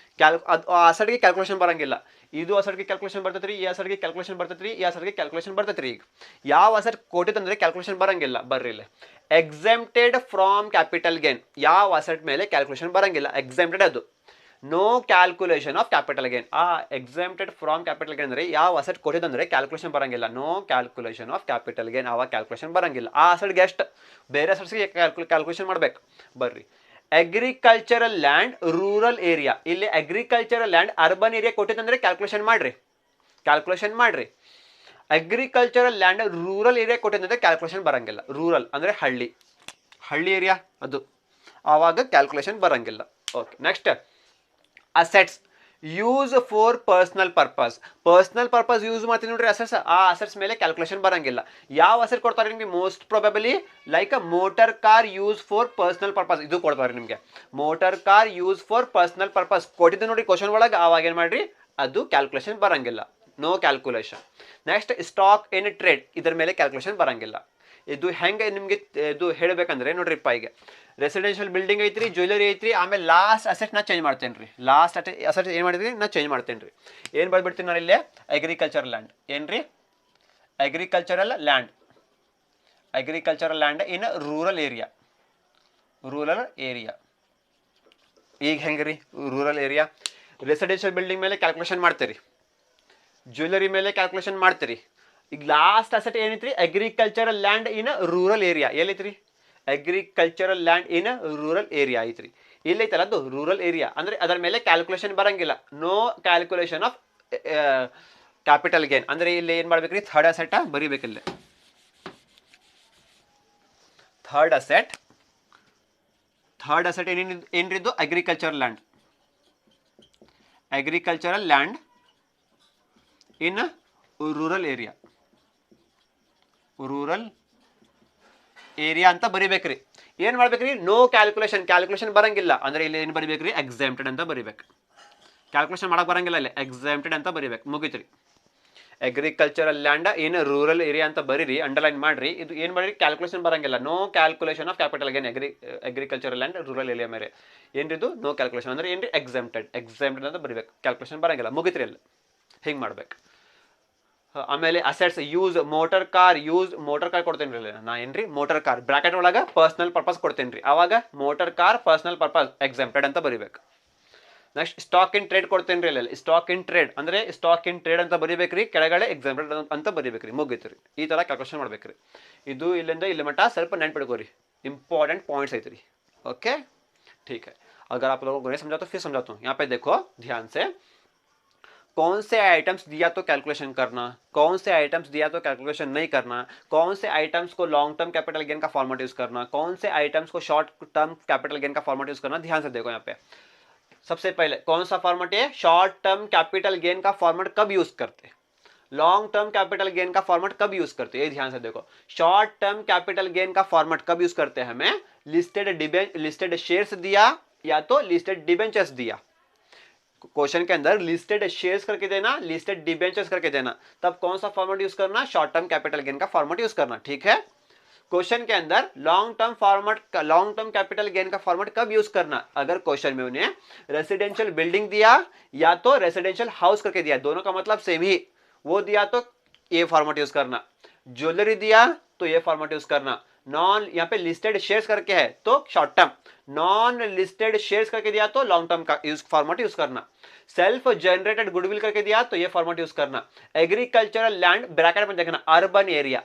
ಅದು ಆ ಅಸೆಟ್ಗೆ ಕ್ಯಾಲ್ಕುಲೇಷನ್ ಬರಂಗಿಲ್ಲ. ಇದು ಅಸೆಟ್ಗೆ ಕ್ಯಾಲ್ಕುಲೇಷನ್ ಬರ್ತೈತ್ರಿ, ಈ ಅಸೆಟ್ಗೆ ಕ್ಯಾಲ್ಕುಲೇಷನ್ ಬರ್ತೈತ್ರಿ, ಈ ಅಸೆಟ್ಗೆ ಕ್ಯಾಲ್ಕುಲೇಷನ್ ಬರ್ತೈತ್ರಿ. ಈಗ ಯಾವ ಅಸೆಟ್ ಕೊಟ್ಟಿದಂದ್ರೆ ಕ್ಯಾಲ್ಕುಲೇಷನ್ ಬರಂಗಿಲ್ಲ, ಬರ್ರಿ ಇಲ್ಲಿ ಎಕ್ಸೆಂಪ್ಟೆಡ್ ಫ್ರಾಮ್ ಕ್ಯಾಪಿಟಲ್ ಗೇನ್. ಯಾವ ಅಸೆಟ್ ಮೇಲೆ ಕ್ಯಾಲ್ಕುಲೇಷನ್ ಬರಂಗಿಲ್ಲ, ಎಕ್ಸೆಂಪ್ಟೆಡ್ ಅದು. No calculation of capital gain. ಆ ಎಕ್ಸೆಂಪ್ಟೆಡ್ ಫ್ರಾಮ್ ಕ್ಯಾಪಿಟಲ್ ಗೇನ್ ಅಂದ್ರೆ ಯಾವ ಅಸೆಟ್ ಕೊಟ್ಟಿದಂದ್ರೆ ಕ್ಯಾಲ್ಕುಲೇಷನ್ ಬರಂಗಿಲ್ಲ, no calculation of capital gain, ಆವಾಗ ಕ್ಯಾಲ್ಕುಲೇಷನ್ ಬರಂಗಿಲ್ಲ. ಆ ಅಸೆಟ್ಗೆ ಎಷ್ಟು, ಬೇರೆ ಅಸೆಟ್ಸ್ಗೆ ಕ್ಯಾಲ್ಕುಲೇಷನ್ ಮಾಡ್ಬೇಕು. ಬರ್ರಿ ಅಗ್ರಿಕಲ್ಚರಲ್ ಲ್ಯಾಂಡ್ ರೂರಲ್ ಏರಿಯಾ. ಇಲ್ಲಿ ಅಗ್ರಿಕಲ್ಚರಲ್ ಲ್ಯಾಂಡ್ ಅರ್ಬನ್ ಏರಿಯಾ ಕೊಟ್ಟಿದ್ದಂದ್ರೆ ಕ್ಯಾಲ್ಕುಲೇಷನ್ ಮಾಡ್ರಿ. ಅಗ್ರಿಕಲ್ಚರಲ್ ಲ್ಯಾಂಡ್ ರೂರಲ್ ಏರಿಯಾ ಕೊಟ್ಟಿದ್ದಂದ್ರೆ ಕ್ಯಾಲ್ಕುಲೇಷನ್ ಬರಂಗಿಲ್ಲ. ರೂರಲ್ ಅಂದ್ರೆ ಹಳ್ಳಿ ಏರಿಯಾ ಅದು, ಆವಾಗ ಕ್ಯಾಲ್ಕುಲೇಷನ್ ಬರಂಗಿಲ್ಲ. Okay, next assets use for personal purpose use ಮಾಡ್ತೀನಿ ನೋಡ್ರಿ ಅಸೆಟ್ಸ್. ಆ ಅಸೆಟ್ಸ್ ಮೇಲೆ ಕ್ಯಾಲ್ಕುಲೇಷನ್ ಬರಂಗಿಲ್ಲ. ಯಾವ ಅಸೆಟ್ ಕೊಡ್ತಾರೆ ನಿಮಗೆ, most ಪ್ರೊಬೆಬಲಿ like motor car use for personal purpose, ಇದು ಕೊಡ್ತಾರೆ ನಿಮಗೆ. Motor car use for personal purpose ಕೊಟ್ಟಿದ್ದು ನೋಡಿ ಕ್ವಶನ್ ಒಳಗೆ, ಆವಾಗ ಏನು ಮಾಡ್ರಿ, ಅದು ಕ್ಯಾಲ್ಕುಲೇಷನ್ ಬರಂಗಿಲ್ಲ, no calculation. Next stock in trade, ಇದರ ಮೇಲೆ ಕ್ಯಾಲ್ಕುಲೇಷನ್ ಬರಂಗಿಲ್ಲ. ಇದು ಹೆಂಗೆ ನಿಮಗೆ ಇದು ಹೇಳಬೇಕಂದ್ರೆ ನೋಡ್ರಿಪ್ಪ, ಈಗ ರೆಸಿಡೆನ್ಷಿಯಲ್ ಬಿಲ್ಡಿಂಗ್ ಐತ್ರಿ, ಜ್ಯುವೆಲರಿ ಐತ್ರಿ, ಆಮೇಲೆ ಲಾಸ್ಟ್ ಅಸೆಟ್ ನಾ ಚೇಂಜ್ ಮಾಡ್ತೇನೆ ರೀ. ಲಾಸ್ಟ್ ಅಸೆಟ್ ಏನು ಮಾಡಿದ್ರಿ, ನಾ ಚೇಂಜ್ ಮಾಡ್ತೇನೆ ರೀ. ಏನು ಬರ್ಬಿಡ್ತೀನಿ ನಾನು ಇಲ್ಲೇ, ಅಗ್ರಿಕಲ್ಚರಲ್ ಲ್ಯಾಂಡ್. ಏನ್ರಿ, agricultural land in rural area. ಈಗ ಹೆಂಗೆ ರೀ, ರೂರಲ್ ಏರಿಯಾ ರೆಸಿಡೆನ್ಷಿಯಲ್ ಬಿಲ್ಡಿಂಗ್ ಮೇಲೆ ಕ್ಯಾಲ್ಕುಲೇಷನ್ ಮಾಡ್ತೀರಿ, ಜ್ಯುವೆಲರಿ ಮೇಲೆ ಕ್ಯಾಲ್ಕುಲೇಷನ್ ಮಾಡ್ತೀರಿ. ಈಗ ಲಾಸ್ಟ್ ಅಸೆಟ್ ಏನೈತ್ರಿ, agricultural land in rural area. ಎಲ್ಲೈತ್ರಿ, agricultural land in rural area ಐತ್ರಿ. ಇಲ್ಲೈತಲ್ಲ ಅದು ರೂರಲ್ ಏರಿಯಾ, ಅಂದ್ರೆ ಅದರ ಮೇಲೆ ಕ್ಯಾಲ್ಕುಲೇಷನ್ ಬರಂಗಿಲ್ಲ, no calculation of capital gain. ಅಂದ್ರೆ ಇಲ್ಲಿ ಏನ್ ಮಾಡ್ಬೇಕ್ರಿ, ಥರ್ಡ್ ಅಸೆಟ್ ಬರಿಬೇಕಿಲ್ಲ. ಥರ್ಡ್ ಅಸೆಟ್ ಏನ್ರಿದ್ದು, agricultural land in rural area ಅಂತ ಬರಿಬೇಕ್ರಿ. ಏನ್ ಮಾಡ್ಬೇಕ್ರಿ, ನೋ ಕ್ಯಾಲ್ಕುಲೇಷನ್ ಬರಂಗಿಲ್ಲ ಅಂದ್ರೆ ಇಲ್ಲಿ ಏನು ಬರಿಬೇಕ್ರಿ, ಎಕ್ಸೆಂಪ್ಟೆಡ್ ಅಂತ ಬರಿಬೇಕು. ಕ್ಯಾಲ್ಕುಲೇಷನ್ ಮಾಡಕ್ ಬರಂಗಿಲ್ಲ, ಇಲ್ಲಿ ಎಕ್ಸೆಂಪ್ಟೆಡ್ ಅಂತ ಬರಿಬೇಕು, ಮುಗಿತ್ರಿ. Agricultural land in rural area ಅಂತ ಬರೀರಿ, ಅಂಡರ್ಲೈನ್ ಮಾಡ್ರಿ. ಇದು ಏನು ಮಾಡ್ರಿ, ಕ್ಯಾಲ್ಕುಲೇಷನ್ ಬರಂಗಿಲ್ಲ, no calculation of capital gain agricultural land rural area ಮೇಲೆ. ಏನ್ರಿದು, ನೋ ಕ್ಯಾಲ್ಕುಲೇಷನ್ ಅಂದ್ರೆ ಏನ್ರಿ, ಎಕ್ಸೆಂಪ್ಟೆಡ್ ಅಂತ ಬರಿಬೇಕು, ಕ್ಯಾಲ್ಕುಲೇಷನ್ ಬರಂಗಿಲ್ಲ, ಮುಗಿತ್ರಿ ಅಲ್ಲಿ. ಹಿಂಗೆ ಮಾಡ್ಬೇಕು. ಆಮೇಲೆ ಅಸೆಟ್ಸ್ ಮೋಟರ್ ಕಾರ್ ಕೊಡ್ತೇನೆ ರೀ ನಾ. ಏನ್ರಿ, ಮೋಟರ್ ಕಾರ್ ಬ್ರಾಕೆಟ್ ಒಳಗೆ ಪರ್ಸನಲ್ ಪರ್ಪಸ್ ಕೊಡ್ತೇನೆ ರೀ, ಅವಾಗ motor car personal purpose exempted ಅಂತ ಬರಿಬೇಕು. ನೆಕ್ಸ್ಟ್ ಸ್ಟಾಕ್ ಇನ್ ಟ್ರೇಡ್ ಕೊಡ್ತೇನೆ ರೀ, ಅಲ್ಲಿ ಸ್ಟಾಕ್ ಇನ್ ಟ್ರೇಡ್ ಅಂತ ಬರಿಬೇಕ್ರಿ, ಕೆಳಗಡೆ ಎಕ್ಸೆಂಪ್ಟೆಡ್ ಅಂತ ಬರಿಬೇಕ್ರಿ, ಮುಗಿತ್ರಿ. ಈ ತರ ಕ್ಯಾಲ್ಕುಲೇಷನ್ ಮಾಡ್ಬೇಕ್ರಿ. ಇದು ಇಲ್ಲಿಂದ ಇಲ್ಲಿ ಮಟ್ಟ ಸ್ವಲ್ಪ ನೆನ್ಪಿಡ್ಕೋರಿ, इंपॉर्टेंट पॉइंट्स है। ओके ठीक है, अगर आप लोगों को नहीं समझा तो फिर समझाता हूँ। यहाँ पे देखो ध्यान से, कौन से आइटम्स दिया तो कैलकुलेशन करना, कौन से आइटम्स दिया तो कैलकुलेशन नहीं करना, कौन से आइटम्स को लॉन्ग टर्म कैपिटल गेन का फॉर्मेट यूज करना, कौन से आइटम्स को शॉर्ट टर्म कैपिटल गेन का फॉर्मेट यूज करना। ध्यान से देखो यहाँ पे सबसे पहले कौन सा फॉर्मेट है, शॉर्ट टर्म कैपिटल गेन का फॉर्मेट कब यूज करते हैं, लॉन्ग टर्म कैपिटल गेन का फॉर्मेट कब यूज करते हैं। ये ध्यान से देखो, शॉर्ट टर्म कैपिटल गेन का फॉर्मेट कब यूज करते हैं, हमें लिस्टेड शेयर्स दिया या तो लिस्टेड डिबेंचर्स दिया। क्वेश्चन के अंदर लिस्टेड शेयर्स करके देना, लिस्टेड डिबेंचर्स करके देना, तब कौन सा फॉर्मेट यूज करना, शॉर्ट टर्म कैपिटल गेन का फॉर्मेट यूज करना। ठीक है, क्वेश्चन के अंदर लॉन्ग टर्म कैपिटल गेन का फॉर्मेट कब यूज करना, अगर क्वेश्चन में उन्हें रेसिडेंशियल बिल्डिंग दिया या तो रेसिडेंशियल हाउस करके दिया, दोनों का मतलब सेम ही, वो दिया तो ये फॉर्मेट यूज करना, ज्वेलरी दिया तो ये फॉर्मेट यूज करना, नॉन यहाँ पे लिस्टेड शेयर्स करके है तो short term, non listed shares करके दिया तो लॉन्ग टर्म का फॉर्मेट यूज करना, सेल्फ जनरेटेड गुडविल करके दिया तो ये फॉर्मेट यूज करना। एग्रीकल्चरल लैंड ब्रैकेट में देखना, अर्बन एरिया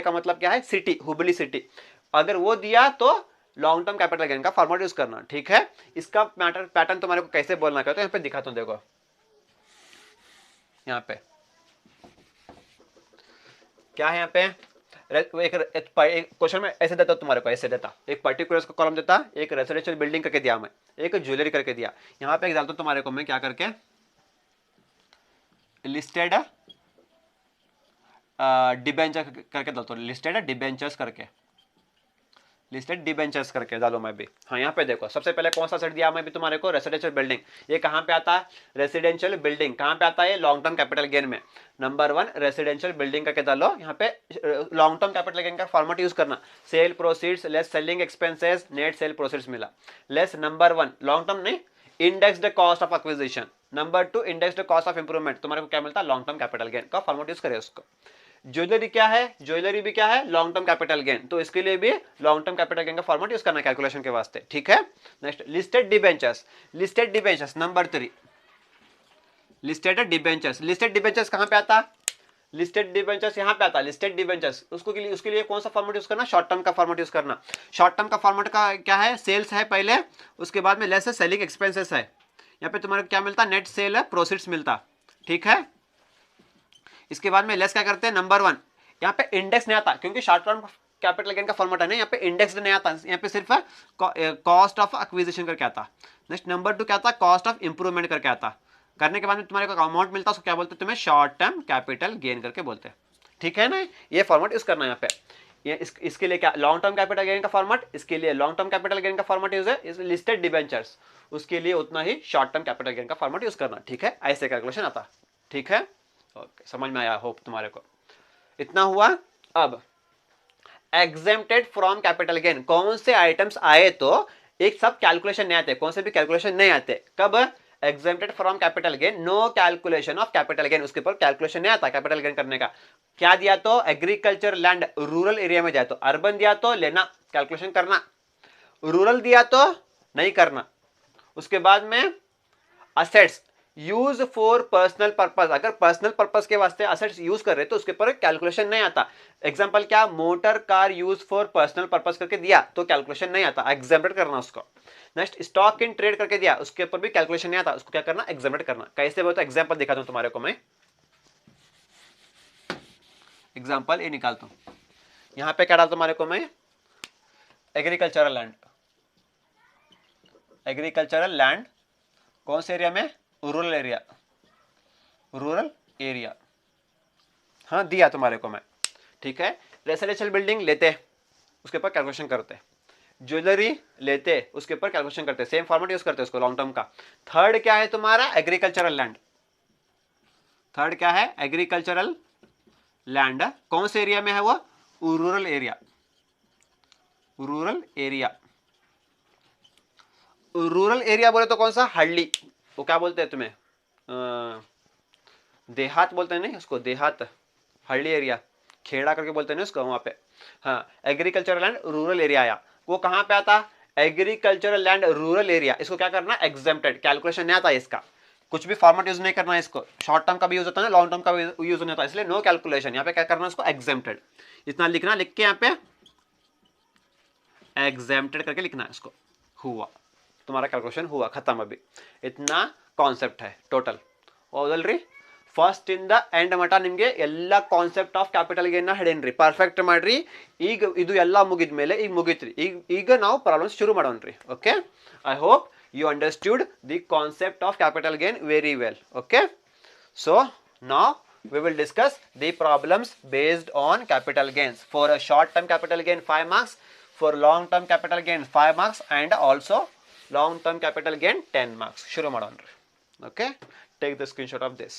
का मतलब क्या है, सिटी, हुबली सिटी, अगर वो दिया तो लॉन्ग टर्म कैपिटल गेन का फॉर्मेट यूज करना। ठीक है, इसका पैटर्न तुम्हारे को कैसे बोलना है तो यहाँ पे दिखाता हूँ, देखो यहाँ पे क्या है, यहाँ पे एक क्वेश्चन में ऐसे देता तुम्हारे को, ऐसे देता एक पर्टिकुलर कॉलम देता, एक रेसिडेंशियल बिल्डिंग करके दिया मैं, एक ज्वेलरी करके दिया। यहाँ पे डालता हूँ तुम्हारे को मैं क्या करके, लिस्टेड डिबेंचर करके डालता हूँ, लिस्टेड डिबेंचर्स करके, लिस्टेड डिबेंचर्स करके डालो मैं भी। हाँ यहाँ पे देखो सबसे पहले कौन सा सेट दिया मैं भी तुम्हारे को, रेसिडेंशियल बिल्डिंग। ये कहाँ पे आता है, रेसिडेंशियल बिल्डिंग कहाँ पे आता है, लॉन्ग टर्म कैपिटल गेन में। नंबर 1 रेसिडेंशियल बिल्डिंग करके डालो, यहाँ पे लॉन्ग टर्म कैपिटल गेन का फॉर्मेट यूज करना, sale proceeds less selling expenses net sale proceeds मिला, लेस नंबर 1 लॉन्ग टर्म नहीं, indexed cost of acquisition. Number 2 indexed cost of improvement, तुम्हारे को क्या मिलता है, लॉन्ग टर्म कैपिटल गेन का फॉर्मेट यूज करे उसको। ज्वेलरी क्या है, ज्वेलरी भी क्या है, लॉन्ग टर्म कैपिटल गेन, तो इसके लिए भी लॉन्ग टर्म कैपिटल गेन का फॉर्मेट यूज करना कैलकुलेशन के वास्ते, ठीक है। Next listed debentures, listed debentures number 3, listed debentures. Listed debentures कहां पे आता, लिस्टेड डिबेंचर्स यहाँ पे आता है, लिस्टेड डिबेंचर्स उसके लिए कौन सा फॉर्मेट यूज करना, शॉर्ट टर्म का फॉर्मेट यूज करना। शॉर्ट टर्म का फॉर्मेट का क्या है, सेल्स है पहले, उसके बाद में लेस है सेलिंग एक्सपेंसेस है, यहाँ पे तुम्हारा क्या मिलता, नेट सेल है प्रोसीड्स मिलता, ठीक है। इसके बाद में लेस क्या करते हैं, नंबर 1 यहाँ पे इंडेक्स नहीं आता क्योंकि शॉर्ट टर्म कैपिटल गेन का फॉर्मेट है ना, यहाँ पे इंडेक्स नहीं आता, यहाँ पे सिर्फ कॉस्ट ऑफ एक्विजिशन करके आता। नेक्स्ट नंबर 2 क्या आता, कॉस्ट ऑफ इंप्रूवमेंट करके आता। करने के बाद में तुम्हारे को अमाउंट मिलता है, उसको क्या बोलते हैं तुम्हें, शॉर्ट टर्म कैपिटल गेन करके बोलते हैं, ठीक है ना। ये फॉर्मेट यूज करना है यहाँ पे। ये इसके लिए क्या, लॉन्ग टर्म कैपिटल गेन का फॉर्मेट, इसके लिए लॉन्ग टर्म कैपिटल गेन का फॉर्मेट यूज है, इस लिस्टेड डिबेंचर्स उसके लिए उतना ही शॉर्ट टर्म कैपिटल गेन का फॉर्मेट यूज करना, ठीक है। ऐसे कैलकुलेशन आता, ठीक है। ओके समझ में आया होप तुम्हारे को, इतना हुआ। अब एग्जेम्प्टेड फ्रॉम कैपिटल गेन, कौन से आइटम्स आए तो एक सब कैलकुलेशन नहीं आते, कौन से भी कैलकुलेशन नहीं आते, कब exempted from capital gain, no calculation of capital gain, उसके ऊपर कैलकुलेशन नहीं आता कैपिटल गेन करने का। क्या दिया तो एग्रीकल्चर लैंड, रूरल एरिया में जाए तो, अर्बन दिया तो लेना कैलकुलेशन करना, रूरल दिया तो नहीं करना। उसके बाद में assets use for personal purpose, अगर पर्सनल पर्पस के वास्ते असेट्स यूज कर रहे तो उसके ऊपर कैलकुलेशन नहीं आता। एग्जांपल क्या, motor car use for personal purpose करके दिया तो कैलकुलेशन नहीं आता, एग्जाम्प्ट करना उसको। नेक्स्ट स्टॉक इन ट्रेड करके दिया, उसके ऊपर भी कैलकुलेशन नहीं आता, उसको क्या करना, एग्जाम्प्ट करना। कैसे बोलते एग्जाम्पल दिखाता हूं तुम्हारे को मैं, एग्जाम्पल ये निकालता हूं। यहां पे क्या डालता तुम्हारे को मैं, एग्रीकल्चरल लैंड, एग्रीकल्चरल लैंड कौन से एरिया में, रूरल एरिया, रूरल एरिया, हाँ दिया तुम्हारे को मैं, ठीक है। रेसिडेंशियल बिल्डिंग लेते उसके ऊपर कैलकुलेशन करते, ज्वेलरी लेते उसके ऊपर कैलकुलेशन करते, सेम फॉर्मेट यूज करते उसको लॉन्ग टर्म का। थर्ड क्या है तुम्हारा, एग्रीकल्चरल लैंड, थर्ड क्या है, एग्रीकल्चरल लैंड, कौन से एरिया में है वो, rural area, rural area. Rural area बोले तो कौन सा, हल्ली, वो क्या बोलते हैं तुम्हें, देहात बोलते हैं नहीं उसको, देहात, हल्ली एरिया, खेड़ा करके बोलते हैं ना उसको वहां पे। हाँ एग्रीकल्चरल लैंड रूरल एरिया आया, वो कहां पे आता, एग्रीकल्चरल लैंड रूरल एरिया। इसको क्या करना, एग्जेम्प्टेड, कैलकुलेशन नहीं आता इसका, कुछ भी फॉर्मेट यूज नहीं करना है इसको, शॉर्ट टर्म का भी यूज होता है ना, लॉन्ग टर्म का भी यूज नहीं होता, इसलिए नो कैलकुलेशन। यहाँ पे क्या करना उसको, एग्जेम्प्टेड, इतना लिखना, लिख के यहाँ पे एग्जेम्प्टेड करके लिखना है इसको, हुआ तुम्हारा कैलकुलेशन हुआ, खत्म। अभी इतना कॉन्सेप्ट है टोटल ಓದಲ್ರಿ ಫಸ್ಟ್ ಇಂದ ಎಂಡ್ ಮಟ ನಿಮಗೆ ಎಲ್ಲ ಕಾನ್ಸೆಪ್ಟ್ ಆಫ್ ಕ್ಯಾಪಿಟಲ್ ಗೇನ್ ಹೇಳಿನ್ರಿ, ಪರ್ಫೆಕ್ಟ್ ಮಾಡ್ರಿ. ಈಗ ಇದು ಎಲ್ಲ ಮುಗಿದ್ಮೇಲೆ ಈಗ ಮುಗೀತ್ರಿ, ಈಗ ನಾವು ಪ್ರಾಬ್ಲಮ್ಸ್ ಶುರು ಮಾಡೋಣ್ರಿ. Okay, I hope you understood the concept of capital gain very well. Okay, so now we will discuss the problems based on capital gains. For a short term capital gain 5 marks, for long term capital gain 5 marks, and also long term capital gain 10 marks. Shuru madonri. Okay, take the screenshot of this.